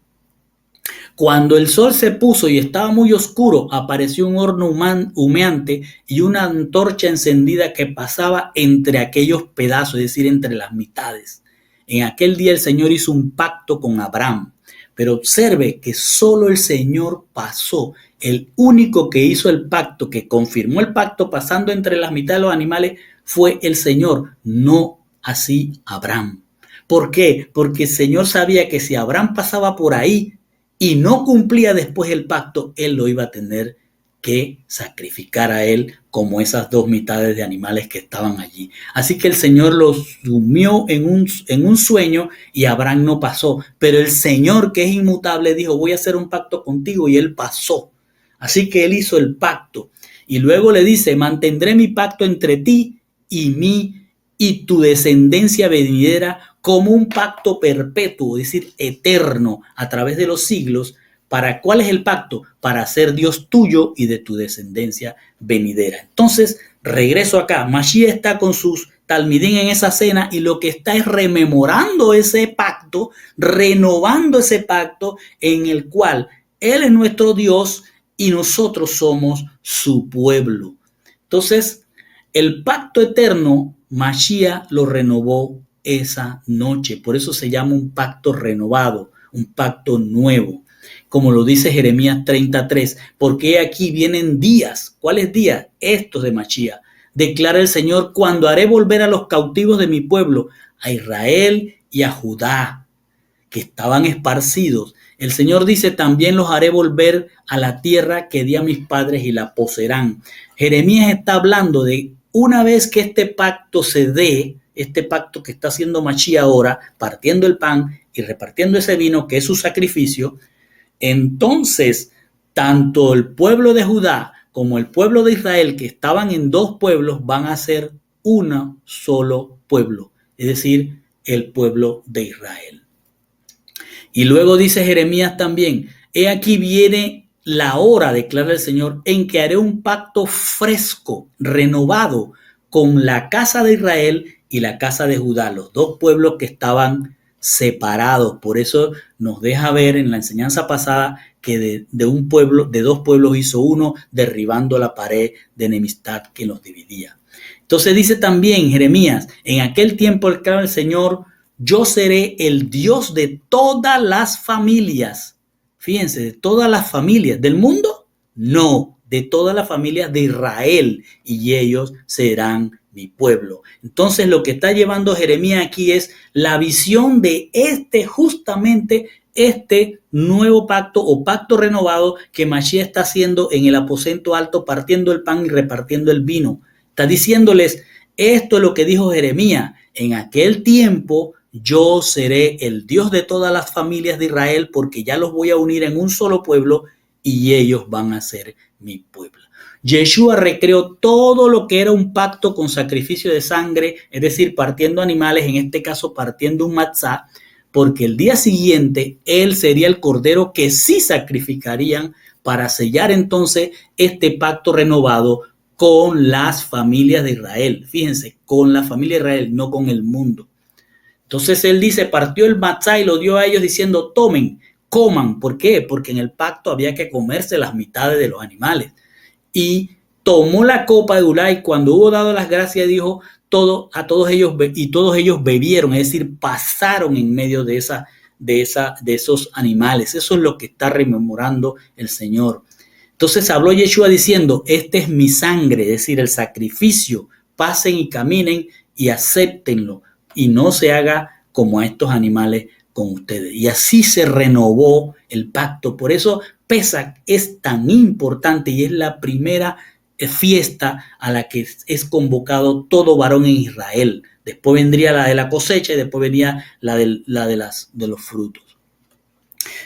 cuando el sol se puso y estaba muy oscuro, apareció un horno humeante y una antorcha encendida que pasaba entre aquellos pedazos, es decir, entre las mitades. En aquel día el Señor hizo un pacto con Abraham, pero observe que solo el Señor pasó, el único que hizo el pacto, que confirmó el pacto pasando entre las mitades de los animales, fue el Señor, no así Abraham. ¿Por qué? Porque el Señor sabía que si Abraham pasaba por ahí y no cumplía después el pacto, él lo iba a tener que sacrificar a él como esas dos mitades de animales que estaban allí. Así que el Señor los sumió en un sueño y Abraham no pasó. Pero el Señor, que es inmutable, dijo, voy a hacer un pacto contigo, y él pasó. Así que él hizo el pacto. Y luego le dice, mantendré mi pacto entre ti y mí y tu descendencia venidera como un pacto perpetuo, es decir, eterno, a través de los siglos. ¿Cuál es el pacto? Para ser Dios tuyo y de tu descendencia venidera. Entonces, regreso acá. Mashiach está con sus talmidín en esa cena y lo que está es rememorando ese pacto, renovando ese pacto en el cual Él es nuestro Dios y nosotros somos su pueblo. Entonces, el pacto eterno, Mashiach lo renovó esa noche. Por eso se llama un pacto renovado, un pacto nuevo. Como lo dice Jeremías 33, porque aquí vienen días. ¿Cuáles días? Estos de Mashiach. Declara el Señor, cuando haré volver a los cautivos de mi pueblo, a Israel y a Judá, que estaban esparcidos. El Señor dice, también los haré volver a la tierra que di a mis padres y la poseerán. Jeremías está hablando de una vez que este pacto se dé, este pacto que está haciendo Mashiach ahora, partiendo el pan y repartiendo ese vino que es su sacrificio, entonces tanto el pueblo de Judá como el pueblo de Israel, que estaban en dos pueblos, van a ser un solo pueblo, es decir, el pueblo de Israel. Y luego dice Jeremías también, he aquí viene la hora, declara el Señor, en que haré un pacto fresco, renovado, con la casa de Israel y la casa de Judá, los dos pueblos que estaban separados. Por eso nos deja ver en la enseñanza pasada que de un pueblo, de dos pueblos hizo uno, derribando la pared de enemistad que los dividía. Entonces dice también Jeremías, en aquel tiempo declara el Señor, yo seré el Dios de todas las familias. Fíjense, de todas las familias del mundo, no, de todas las familias de Israel, y ellos serán mi pueblo. Entonces lo que está llevando Jeremías aquí es la visión de justamente este nuevo pacto o pacto renovado que Mashiach está haciendo en el aposento alto, partiendo el pan y repartiendo el vino. Está diciéndoles, esto es lo que dijo Jeremías, en aquel tiempo yo seré el Dios de todas las familias de Israel, porque ya los voy a unir en un solo pueblo y ellos van a ser mi pueblo. Yeshua recreó todo lo que era un pacto con sacrificio de sangre, es decir, partiendo animales, en este caso partiendo un matzá, porque el día siguiente él sería el cordero que sí sacrificarían para sellar entonces este pacto renovado con las familias de Israel. Fíjense, con la familia de Israel, no con el mundo. Entonces él dice, partió el matzá y lo dio a ellos diciendo, tomen, coman. ¿Por qué? Porque en el pacto había que comerse las mitades de los animales. Y tomó la copa de Ulá y cuando hubo dado las gracias dijo a todos ellos, y todos ellos bebieron, es decir, pasaron en medio de esos animales. Eso es lo que está rememorando el Señor. Entonces habló Yeshua diciendo, este es mi sangre, es decir, el sacrificio, pasen y caminen y acéptenlo y no se haga como a estos animales con ustedes. Y así se renovó el pacto. Por eso Pesach es tan importante y es la primera fiesta a la que es convocado todo varón en Israel. Después vendría la de la cosecha y después venía la de los frutos.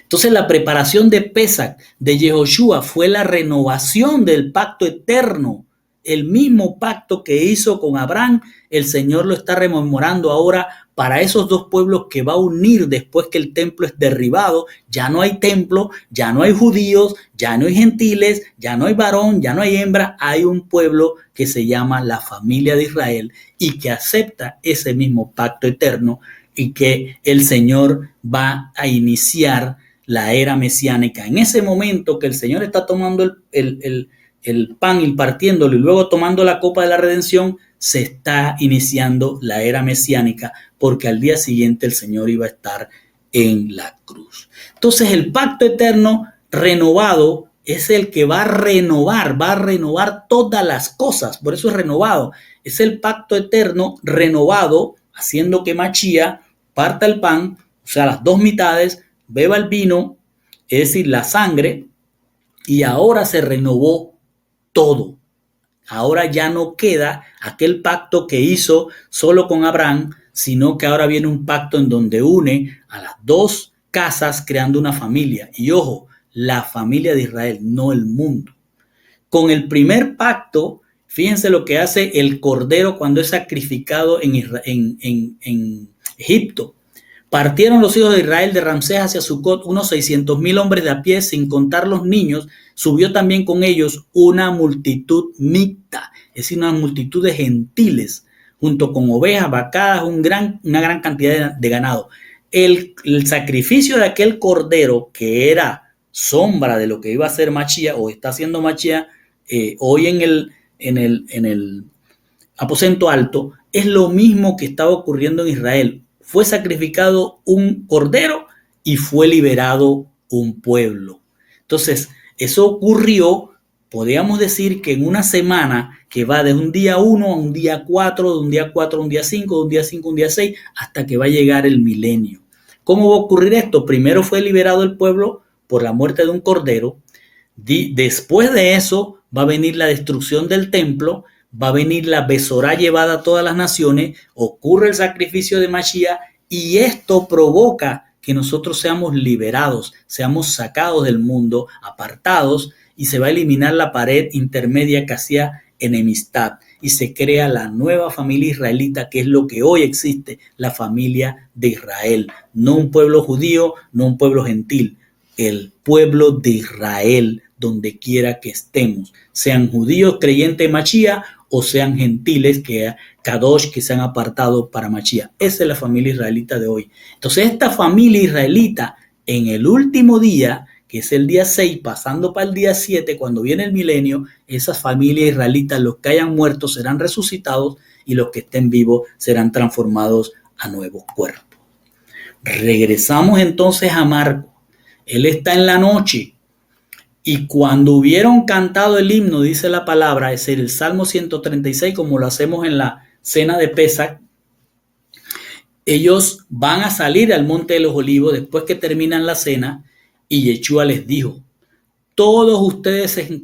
Entonces la preparación de Pesach de Yehoshua fue la renovación del pacto eterno. El mismo pacto que hizo con Abraham, el Señor lo está rememorando ahora para esos dos pueblos que va a unir después que el templo es derribado. Ya no hay templo, ya no hay judíos, ya no hay gentiles, ya no hay varón, ya no hay hembra. Hay un pueblo que se llama la familia de Israel y que acepta ese mismo pacto eterno y que el Señor va a iniciar la era mesiánica. En ese momento que el Señor está tomando el pan y partiéndolo y luego tomando la copa de la redención, se está iniciando la era mesiánica, porque al día siguiente el Señor iba a estar en la cruz. Entonces el pacto eterno renovado es el que va a renovar todas las cosas, por eso es renovado. Es el pacto eterno renovado, haciendo que Mashiach parta el pan, o sea, las dos mitades, beba el vino, es decir, la sangre, y ahora se renovó todo. Ahora ya no queda aquel pacto que hizo solo con Abraham, sino que ahora viene un pacto en donde une a las dos casas creando una familia. Y ojo, la familia de Israel, no el mundo. Con el primer pacto, fíjense lo que hace el cordero cuando es sacrificado en Egipto. Partieron los hijos de Israel de Ramsés hacia Sucot, unos 600,000 hombres de a pie, sin contar los niños. Subió también con ellos una multitud mixta, es decir, una multitud de gentiles, junto con ovejas, vacadas, una gran cantidad de ganado. El sacrificio de aquel cordero, que era sombra de lo que iba a ser Machía, o está haciendo Machía, hoy en el aposento alto, es lo mismo que estaba ocurriendo en Israel. Fue sacrificado un cordero y fue liberado un pueblo. Entonces, eso ocurrió, podríamos decir que en una semana que va de un día 1 a un día 4, de un día 4 a un día 5, de un día 5 a un día 6, hasta que va a llegar el milenio. ¿Cómo va a ocurrir esto? Primero fue liberado el pueblo por la muerte de un cordero. Después de eso va a venir la destrucción del templo, va a venir la Besorá llevada a todas las naciones, ocurre el sacrificio de Mashiach y esto provoca que nosotros seamos liberados, seamos sacados del mundo, apartados, y se va a eliminar la pared intermedia que hacía enemistad y se crea la nueva familia israelita, que es lo que hoy existe, la familia de Israel. No un pueblo judío, no un pueblo gentil, el pueblo de Israel, donde quiera que estemos, sean judíos creyentes en Mashiach o sean gentiles que Kadosh, que se han apartado para Mashiach. Esa es la familia israelita de hoy. Entonces esta familia israelita en el último día, que es el día 6, pasando para el día 7, cuando viene el milenio, esa familia israelita, los que hayan muerto serán resucitados y los que estén vivos serán transformados a nuevos cuerpos. Regresamos entonces a Marcos. Él está en la noche. Y cuando hubieron cantado el himno, dice la palabra, es decir, el Salmo 136, como lo hacemos en la cena de Pesach, ellos van a salir al Monte de los Olivos después que terminan la cena, y Yeshua les dijo: todos ustedes se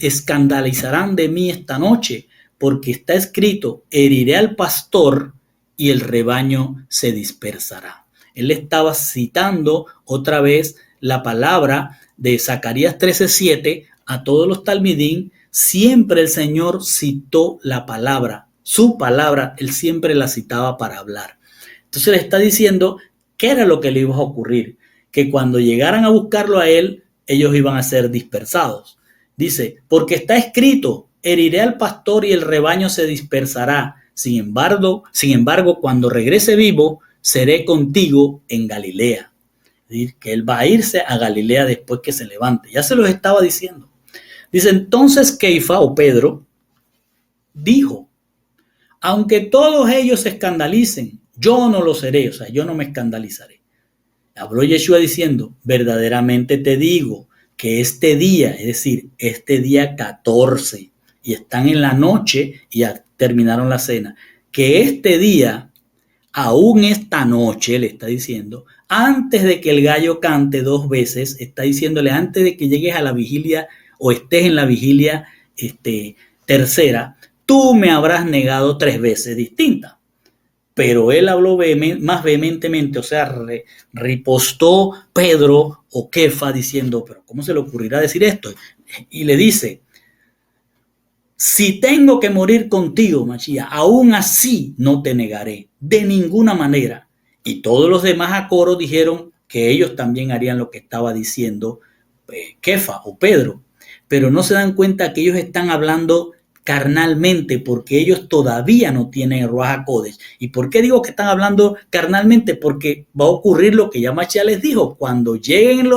escandalizarán de mí esta noche, porque está escrito: heriré al pastor y el rebaño se dispersará. Él estaba citando otra vez la palabra de Zacarías 13:7 a todos los talmidín. Siempre el Señor citó la palabra, su palabra, él siempre la citaba para hablar. Entonces le está diciendo qué era lo que le iba a ocurrir, que cuando llegaran a buscarlo a él, ellos iban a ser dispersados. Dice: porque está escrito: heriré al pastor y el rebaño se dispersará. Sin embargo, cuando regrese vivo, seré contigo en Galilea. Es decir, que él va a irse a Galilea después que se levante. Ya se los estaba diciendo. Dice: entonces Keifa, o Pedro, dijo: aunque todos ellos se escandalicen, yo no lo seré, o sea, yo no me escandalizaré. Habló Yeshua diciendo: verdaderamente te digo que este día, es decir, este día 14, y están en la noche y ya terminaron la cena, que este día, aún esta noche, le está diciendo, antes de que el gallo cante 2 veces, está diciéndole, antes de que llegues a la vigilia o estés en la vigilia tercera, tú me habrás negado 3 veces distintas. Pero él habló más vehementemente, o sea, ripostó Pedro o Kefa diciendo: pero ¿cómo se le ocurrirá decir esto? Y le dice: si tengo que morir contigo, Mashiach, aún así no te negaré, de ninguna manera. Y todos los demás a coro dijeron que ellos también harían lo que estaba diciendo Kefa o Pedro. Pero no se dan cuenta que ellos están hablando carnalmente, porque ellos todavía no tienen Ruach HaKodesh. ¿Y por qué digo que están hablando carnalmente? Porque va a ocurrir lo que ya Mashiach les dijo: cuando lleguen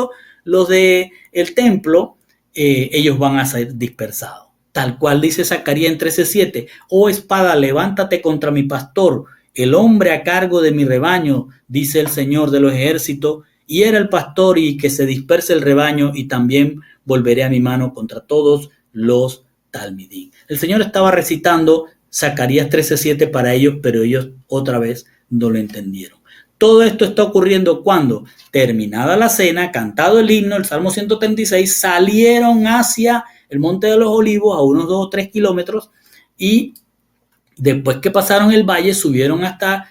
los del templo, ellos van a ser dispersados. Tal cual dice Zacarías en 13:7: oh espada, levántate contra mi pastor, el hombre a cargo de mi rebaño, dice el Señor de los ejércitos, y era el pastor, y que se disperse el rebaño, y también volveré a mi mano contra todos los talmidín. El Señor estaba recitando Zacarías 13:7 para ellos, pero ellos otra vez no lo entendieron. Todo esto está ocurriendo cuando, terminada la cena, cantado el himno, el Salmo 136, salieron hacia el Monte de los Olivos a unos 2 o 3 kilómetros y después que pasaron el valle subieron hasta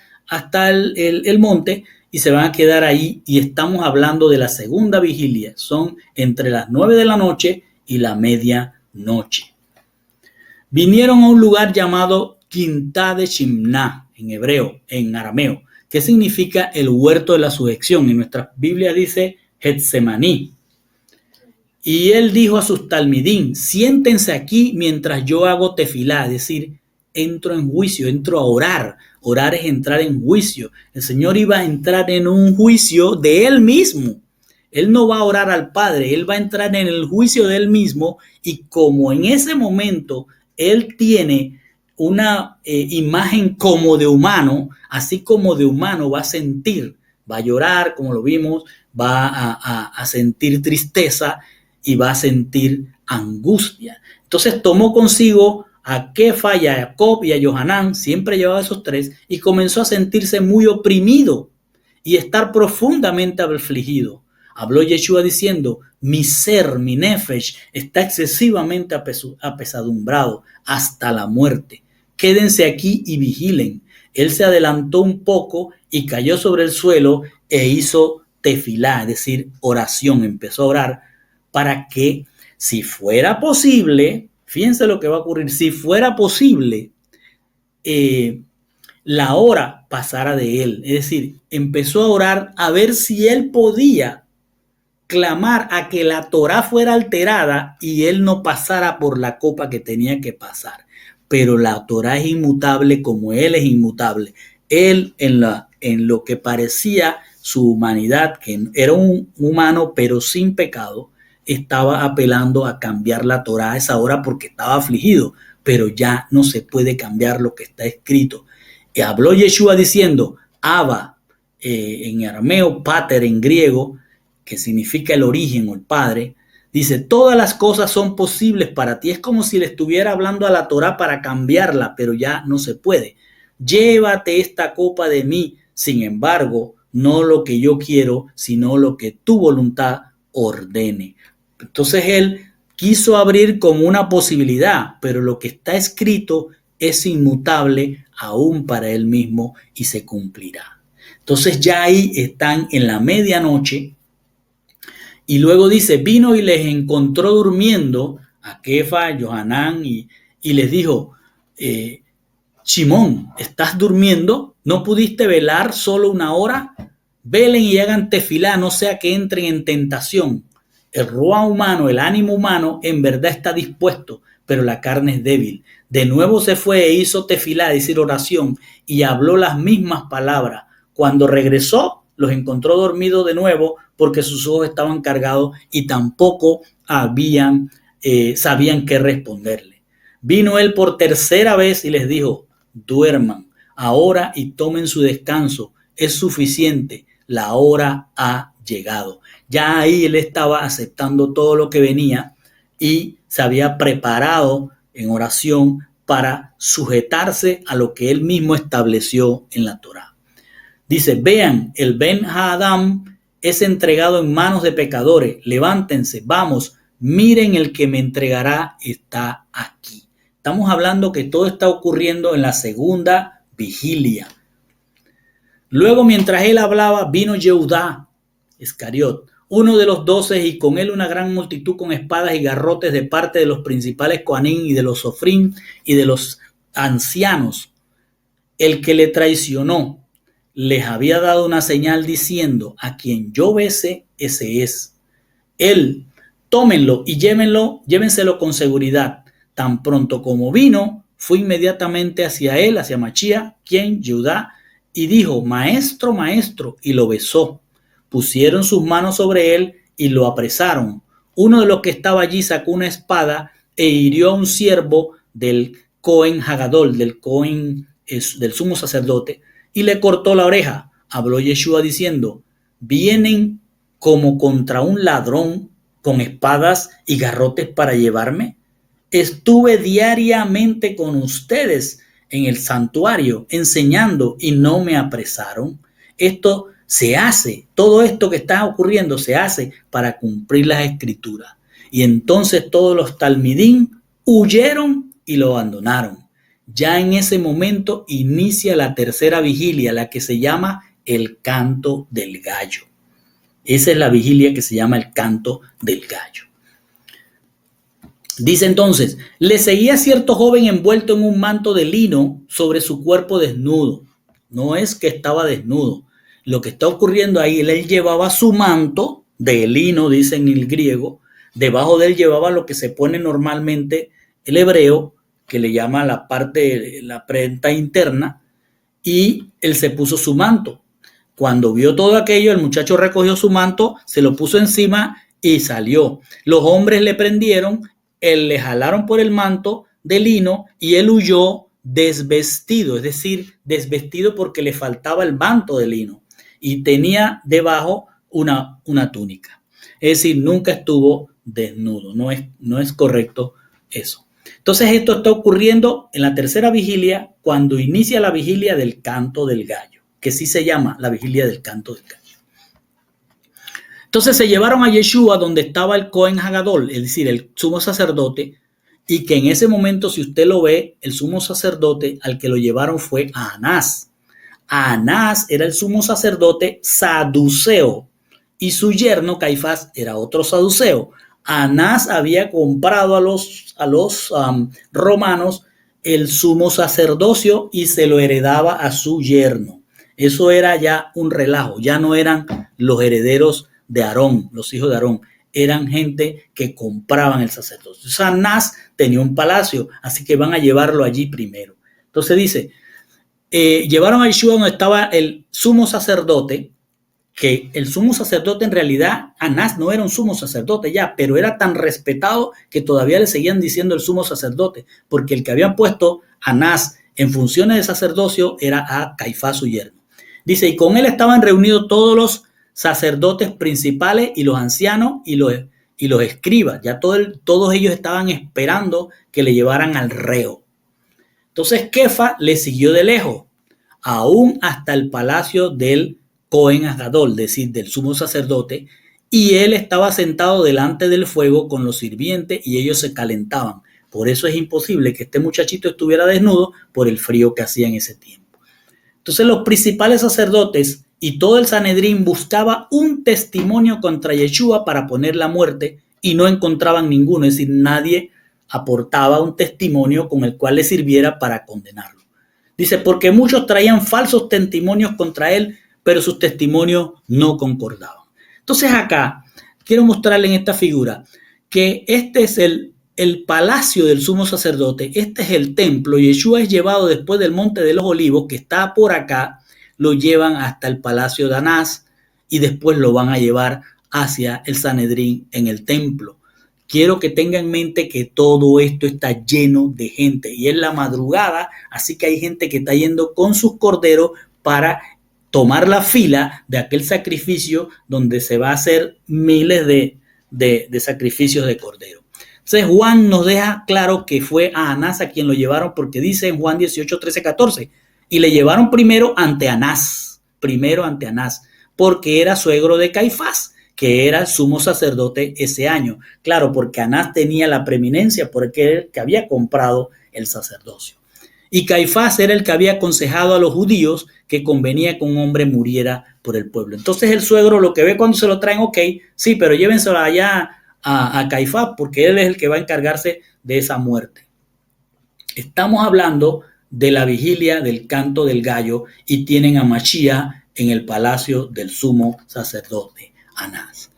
el monte y se van a quedar ahí y estamos hablando de la segunda vigilia. Son entre las 9 de la noche y la medianoche. Vinieron a un lugar llamado Quintá de Shimná, en hebreo, en arameo, que significa el huerto de la sujeción. En nuestra Biblia dice Getsemaní. Y él dijo a sus talmidín, siéntense aquí mientras yo hago tefilá, es decir, entro en juicio, entro a orar. Orar es entrar en juicio. El Señor iba a entrar en un juicio de Él mismo. Él no va a orar al Padre, Él va a entrar en el juicio de Él mismo y como en ese momento Él tiene una imagen como de humano, así como de humano va a sentir, va a llorar, como lo vimos, va a sentir tristeza y va a sentir angustia. Entonces tomó consigo a Kefa y a Jacob y a Johanán, siempre llevaba esos tres, y comenzó a sentirse muy oprimido y estar profundamente afligido. Habló Yeshua diciendo, mi ser, mi nefesh, está excesivamente apesadumbrado hasta la muerte. Quédense aquí y vigilen. Él se adelantó un poco y cayó sobre el suelo e hizo tefilá, es decir, oración. Empezó a orar para que, si fuera posible, fíjense lo que va a ocurrir, si fuera posible, la hora pasara de él. Es decir, empezó a orar a ver si él podía clamar a que la Torá fuera alterada y él no pasara por la copa que tenía que pasar. Pero la Torá es inmutable como él es inmutable. Él en lo que parecía su humanidad, que era un humano pero sin pecado, estaba apelando a cambiar la Torá a esa hora porque estaba afligido, pero ya no se puede cambiar lo que está escrito. Y habló Yeshua diciendo, Abba, en arameo, pater en griego, que significa el origen o el padre, dice, todas las cosas son posibles para ti. Es como si le estuviera hablando a la Torá para cambiarla, pero ya no se puede. Llévate esta copa de mí, sin embargo, no lo que yo quiero, sino lo que tu voluntad ordene. Entonces él quiso abrir como una posibilidad, pero lo que está escrito es inmutable aún para él mismo y se cumplirá. Entonces ya ahí están en la medianoche y luego dice, vino y les encontró durmiendo a Kefa, a Johanán y les dijo, Shimón, ¿estás durmiendo? ¿No pudiste velar solo una hora? Velen y hagan tefilá, no sea que entren en tentación. El ruá humano, el ánimo humano, en verdad está dispuesto, pero la carne es débil. De nuevo se fue e hizo tefilá, es decir, oración, y habló las mismas palabras. Cuando regresó, los encontró dormidos de nuevo porque sus ojos estaban cargados y tampoco sabían qué responderle. Vino él por tercera vez y les dijo, duerman ahora y tomen su descanso. Es suficiente, la hora ha llegado. Ya ahí él estaba aceptando todo lo que venía y se había preparado en oración para sujetarse a lo que él mismo estableció en la Torá. Dice, vean, el Ben Haadam es entregado en manos de pecadores. Levántense, vamos, miren, el que me entregará está aquí. Estamos hablando que todo está ocurriendo en la segunda vigilia. Luego, mientras él hablaba, vino Yehudá Iscariot, uno de los 12, y con él una gran multitud con espadas y garrotes de parte de los principales coanín y de los sofrín y de los ancianos. El que le traicionó les había dado una señal diciendo, a quien yo bese, ese es. Él, tómenlo y llévenselo con seguridad. Tan pronto como vino, fue inmediatamente hacia él, hacia Machía, quien, Judá, y dijo, maestro, maestro, y lo besó. Pusieron sus manos sobre él y lo apresaron. Uno de los que estaba allí sacó una espada e hirió a un siervo del Cohen Hagadol, del Cohen, del sumo sacerdote, y le cortó la oreja. Habló Yeshua diciendo, ¿vienen como contra un ladrón con espadas y garrotes para llevarme? Estuve diariamente con ustedes en el santuario enseñando y no me apresaron. Todo esto que está ocurriendo se hace para cumplir las escrituras. Y entonces todos los talmidín huyeron y lo abandonaron. Ya en ese momento inicia la tercera vigilia, la que se llama el canto del gallo. Esa es la vigilia que se llama el canto del gallo. Dice entonces, le seguía cierto joven envuelto en un manto de lino sobre su cuerpo desnudo. No es que estaba desnudo. Lo que está ocurriendo ahí, él llevaba su manto de lino, dice en el griego. Debajo de él llevaba lo que se pone normalmente el hebreo, que le llama la parte, la prenda interna, y él se puso su manto. Cuando vio todo aquello, el muchacho recogió su manto, se lo puso encima y salió. Los hombres le prendieron, le jalaron por el manto de lino y él huyó desvestido, es decir, desvestido porque le faltaba el manto de lino y tenía debajo una túnica. Es decir, nunca estuvo desnudo, no es correcto eso. Entonces esto está ocurriendo en la tercera vigilia cuando inicia la vigilia del canto del gallo, que sí se llama la vigilia del canto del gallo. Entonces se llevaron a Yeshua donde estaba el Cohen Hagadol, es decir, el sumo sacerdote, y que en ese momento, si usted lo ve, el sumo sacerdote al que lo llevaron fue a Anás. Anás era el sumo sacerdote saduceo y su yerno Caifás era otro saduceo. Anás había comprado a los romanos el sumo sacerdocio y se lo heredaba a su yerno. Eso era ya un relajo, ya no eran los herederos de Aarón, los hijos de Aarón, eran gente que compraban el sacerdocio. O sea, Anás tenía un palacio, así que van a llevarlo allí primero. Entonces dice, llevaron a Yeshua donde estaba el sumo sacerdote, que el sumo sacerdote en realidad, Anás no era un sumo sacerdote ya, pero era tan respetado que todavía le seguían diciendo el sumo sacerdote, porque el que habían puesto Anás en funciones de sacerdocio era a Caifás su yerno. Dice, y con él estaban reunidos todos los sacerdotes principales y los ancianos y los escribas. Ya todos ellos estaban esperando que le llevaran al reo. Entonces Kefa le siguió de lejos, aún hasta el palacio del Cohen Hagadol, es decir, del sumo sacerdote, y él estaba sentado delante del fuego con los sirvientes y ellos se calentaban. Por eso es imposible que este muchachito estuviera desnudo por el frío que hacía en ese tiempo. Entonces los principales sacerdotes y todo el Sanedrín buscaba un testimonio contra Yeshua para ponerle a muerte y no encontraban ninguno, es decir, nadie aportaba un testimonio con el cual le sirviera para condenarlo. Dice, porque muchos traían falsos testimonios contra él, pero sus testimonios no concordaban. Entonces acá quiero mostrarle en esta figura que este es el palacio del sumo sacerdote, este es el templo. Yeshua es llevado después del monte de los olivos, que está por acá, lo llevan hasta el palacio de Anás y después lo van a llevar hacia el Sanedrín en el templo. Quiero que tenga en mente que todo esto está lleno de gente y es la madrugada, así que hay gente que está yendo con sus corderos para tomar la fila de aquel sacrificio donde se va a hacer miles de sacrificios de cordero. Entonces Juan nos deja claro que fue a Anás a quien lo llevaron, porque dice en Juan 18, 13, 14, y le llevaron primero ante Anás, porque era suegro de Caifás, que era sumo sacerdote ese año. Claro, porque Anás tenía la preeminencia porque era el que había comprado el sacerdocio. Y Caifás era el que había aconsejado a los judíos que convenía que un hombre muriera por el pueblo. Entonces el suegro lo que ve cuando se lo traen, ok, sí, pero llévenselo allá a Caifás, porque él es el que va a encargarse de esa muerte. Estamos hablando de la vigilia del canto del gallo y tienen a Mashiach en el palacio del sumo sacerdote Anás.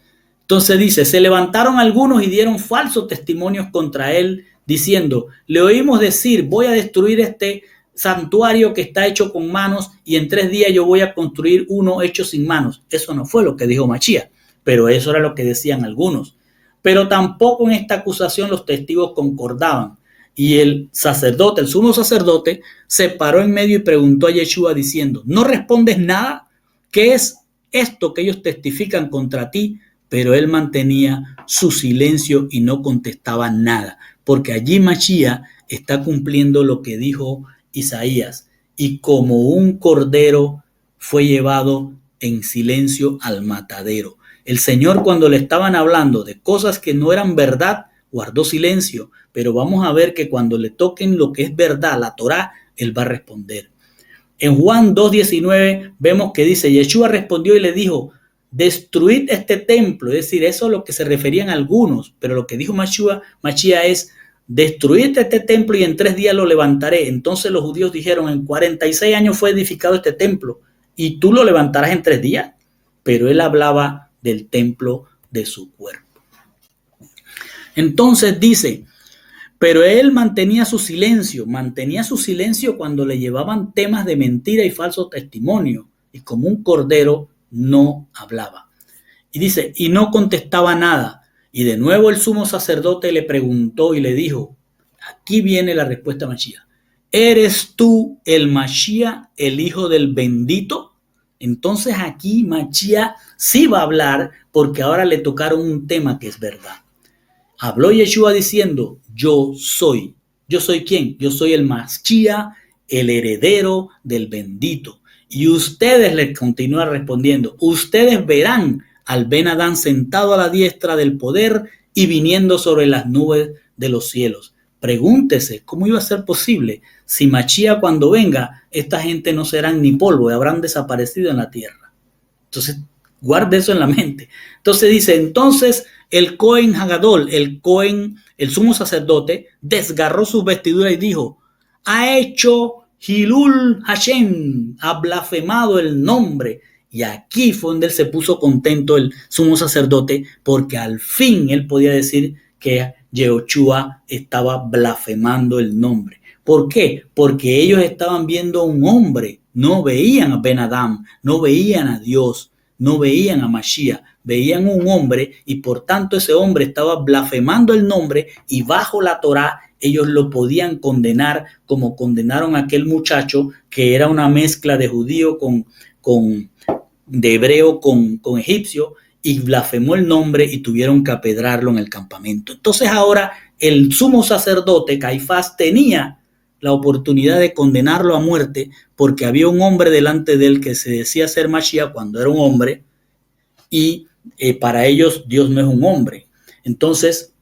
Entonces dice, se levantaron algunos y dieron falsos testimonios contra él, diciendo, le oímos decir, voy a destruir este santuario que está hecho con manos y en 3 días yo voy a construir uno hecho sin manos. Eso no fue lo que dijo Mashiach, pero eso era lo que decían algunos. Pero tampoco en esta acusación los testigos concordaban. Y el sacerdote, el sumo sacerdote, se paró en medio y preguntó a Yeshua diciendo, ¿no respondes nada? ¿Qué es esto que ellos testifican contra ti? Pero él mantenía su silencio y no contestaba nada, porque allí Mashiach está cumpliendo lo que dijo Isaías. Y como un cordero fue llevado en silencio al matadero. El Señor, cuando le estaban hablando de cosas que no eran verdad, guardó silencio, pero vamos a ver que cuando le toquen lo que es verdad, la Torá, Él va a responder. En Juan 2:19 vemos que dice, Yeshua respondió y le dijo, destruid este templo, es decir, eso es lo que se referían algunos, pero lo que dijo Mashiach es, destruid este templo y en 3 días lo levantaré. Entonces los judíos dijeron, en 46 años fue edificado este templo y tú lo levantarás en 3 días, pero él hablaba del templo de su cuerpo. Entonces dice, pero él mantenía su silencio cuando le llevaban temas de mentira y falso testimonio, y como un cordero no hablaba. Y dice, y no contestaba nada. Y de nuevo el sumo sacerdote le preguntó y le dijo, aquí viene la respuesta a Mashiach, ¿eres tú el Mashiach, el hijo del bendito? Entonces aquí Mashiach sí va a hablar porque ahora le tocaron un tema que es verdad. Habló Yeshua diciendo, yo soy. ¿Yo soy quién? Yo soy el Mashiach, el heredero del bendito. Y ustedes, les continúa respondiendo, ustedes verán al Ben Adán sentado a la diestra del poder y viniendo sobre las nubes de los cielos. Pregúntese, ¿cómo iba a ser posible? Si Mashiach cuando venga, esta gente no serán ni polvo y habrán desaparecido en la tierra. Entonces, guarde eso en la mente. Entonces dice, entonces el Cohen Hagadol, el sumo sacerdote, desgarró sus vestiduras y dijo, ha hecho Hilul Hashem, ha blasfemado el nombre. Y aquí fue donde él se puso contento, el sumo sacerdote, porque al fin él podía decir que Yehoshua estaba blasfemando el nombre. ¿Por qué? Porque ellos estaban viendo a un hombre, no veían a Ben Adam, no veían a Dios, no veían a Mashiach, veían un hombre y por tanto ese hombre estaba blasfemando el nombre y bajo la Torá ellos lo podían condenar como condenaron a aquel muchacho que era una mezcla de judío de hebreo con egipcio y blasfemó el nombre y tuvieron que apedrarlo en el campamento. Entonces ahora el sumo sacerdote Caifás tenía la oportunidad de condenarlo a muerte porque había un hombre delante de él que se decía ser Mashiach cuando era un hombre y para ellos Dios no es un hombre. Entonces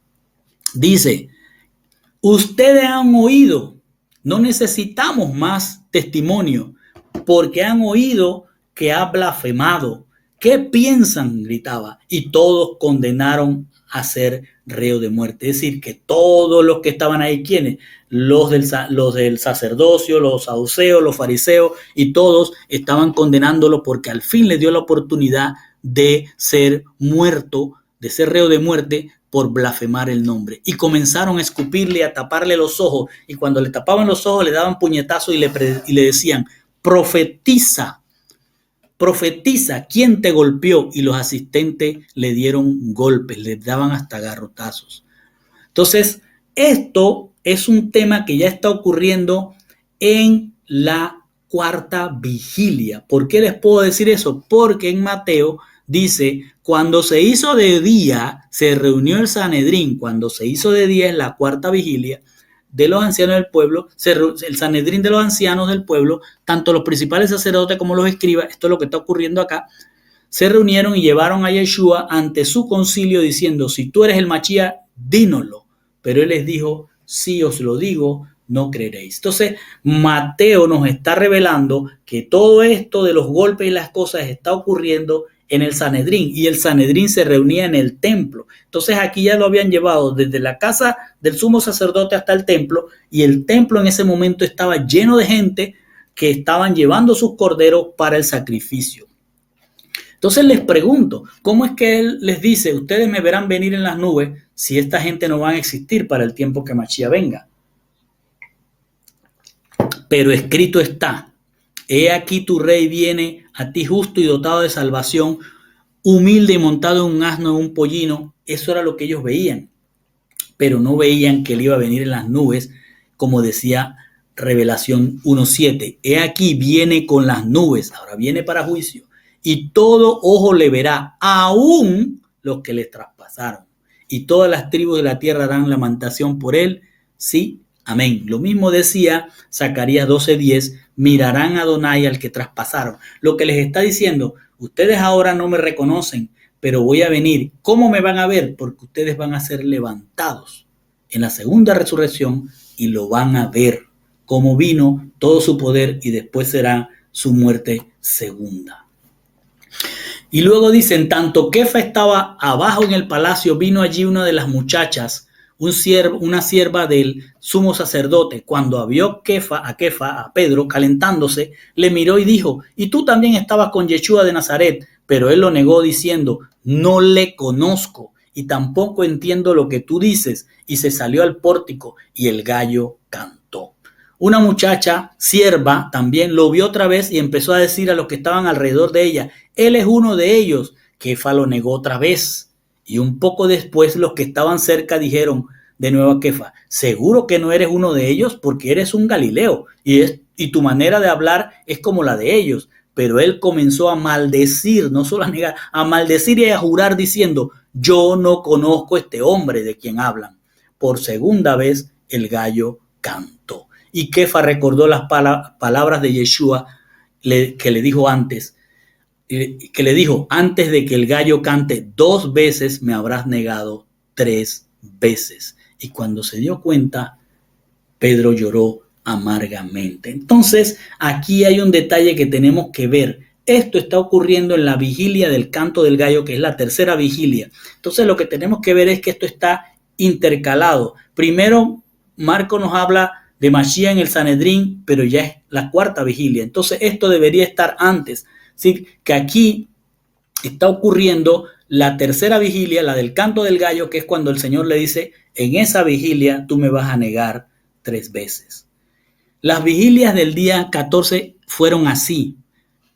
dice, ustedes han oído, no necesitamos más testimonio porque han oído que ha blasfemado. ¿Qué piensan? Gritaba. Y todos condenaron a ser reo de muerte. Es decir, que todos los que estaban ahí, ¿quiénes? Los del sacerdocio, los saduceos, los fariseos, y todos estaban condenándolo porque al fin le dio la oportunidad de ser muerto, de ser reo de muerte por blasfemar el nombre. Y comenzaron a escupirle, a taparle los ojos. Y cuando le tapaban los ojos, le daban puñetazos y le decían, profetiza, ¿quién te golpeó? Y los asistentes le dieron golpes, le daban hasta garrotazos. Entonces, esto es un tema que ya está ocurriendo en la cuarta vigilia. ¿Por qué les puedo decir eso? Porque en Mateo dice, cuando se hizo de día, se reunió el Sanedrín. Cuando se hizo de día en la cuarta vigilia de los ancianos del pueblo, el Sanedrín de los ancianos del pueblo, tanto los principales sacerdotes como los escribas, esto es lo que está ocurriendo acá, se reunieron y llevaron a Yeshua ante su concilio diciendo, si tú eres el Mashiach, dínoslo. Pero él les dijo, si os lo digo, no creeréis. Entonces, Mateo nos está revelando que todo esto de los golpes y las cosas está ocurriendo en el Sanedrín, y el Sanedrín se reunía en el templo. Entonces aquí ya lo habían llevado desde la casa del sumo sacerdote hasta el templo, y el templo en ese momento estaba lleno de gente que estaban llevando sus corderos para el sacrificio. Entonces les pregunto, ¿cómo es que él les dice, ustedes me verán venir en las nubes si esta gente no va a existir para el tiempo que Mashiach venga? Pero escrito está, he aquí tu rey viene a ti justo y dotado de salvación, humilde y montado en un asno, en un pollino. Eso era lo que ellos veían, pero no veían que él iba a venir en las nubes, como decía Revelación 1:7. He aquí viene con las nubes, ahora viene para juicio, y todo ojo le verá, aún los que le traspasaron, y todas las tribus de la tierra harán lamentación por él. Sí, amén. Lo mismo decía Zacarías 12:10, mirarán a Adonai al que traspasaron. Lo que les está diciendo, ustedes ahora no me reconocen, pero voy a venir. ¿Cómo me van a ver? Porque ustedes van a ser levantados en la segunda resurrección y lo van a ver cómo vino todo su poder y después será su muerte segunda. Y luego dicen, tanto Kefa estaba abajo en el palacio, vino allí una de las muchachas, una sierva del sumo sacerdote. Cuando vio a Pedro, calentándose, le miró y dijo, y tú también estabas con Yeshua de Nazaret. Pero él lo negó diciendo, no le conozco y tampoco entiendo lo que tú dices. Y se salió al pórtico y el gallo cantó. Una muchacha, sierva, también lo vio otra vez y empezó a decir a los que estaban alrededor de ella, él es uno de ellos. Kefa lo negó otra vez. Y un poco después los que estaban cerca dijeron de nuevo a Kefa, seguro que no eres uno de ellos porque eres un Galileo y tu manera de hablar es como la de ellos. Pero él comenzó a maldecir, no solo a negar, a maldecir y a jurar diciendo, yo no conozco a este hombre de quien hablan. Por segunda vez el gallo cantó. Y Kefa recordó las palabras de Yeshua que le dijo antes, antes de que el gallo cante 2 veces me habrás negado 3 veces. Y cuando se dio cuenta, Pedro lloró amargamente. Entonces, aquí hay un detalle que tenemos que ver. Esto está ocurriendo en la vigilia del canto del gallo, que es la tercera vigilia. Entonces, lo que tenemos que ver es que esto está intercalado. Primero, Marco nos habla de Mashiach en el Sanedrín, pero ya es la cuarta vigilia. Entonces, esto debería estar antes. ¿Sí? Que aquí está ocurriendo la tercera vigilia, la del canto del gallo, que es cuando el Señor le dice, en esa vigilia tú me vas a negar 3 veces. Las vigilias del día 14 fueron así.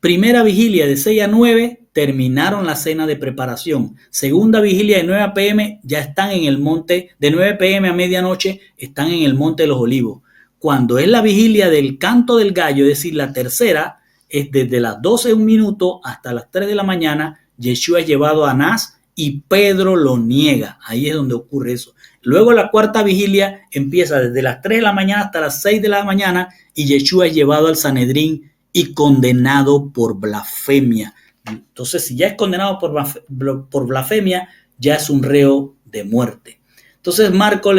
Primera vigilia de 6 a 9, terminaron la cena de preparación. Segunda vigilia de 9 p.m. ya están en el monte, de 9 p.m. a medianoche están en el monte de los olivos. Cuando es la vigilia del canto del gallo, es decir, la tercera, es desde las 12:01 hasta las 3 de la mañana, Yeshua es llevado a Anás y Pedro lo niega. Ahí es donde ocurre eso. Luego la cuarta vigilia empieza desde las 3 de la mañana hasta las 6 de la mañana y Yeshua es llevado al Sanedrín y condenado por blasfemia. Entonces, si ya es condenado por blasfemia, ya es un reo de muerte. Entonces, Marco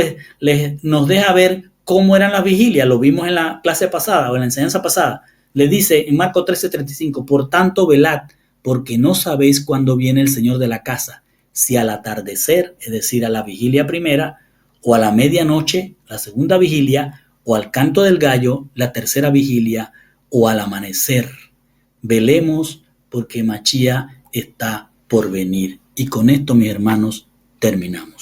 nos deja ver cómo eran las vigilias. Lo vimos en la clase pasada o en la enseñanza pasada. Le dice en Marco 13:35, por tanto, velad, porque no sabéis cuándo viene el Señor de la casa, si al atardecer, es decir, a la vigilia primera, o a la medianoche, la segunda vigilia, o al canto del gallo, la tercera vigilia, o al amanecer. Velemos, porque Mashiach está por venir. Y con esto, mis hermanos, terminamos.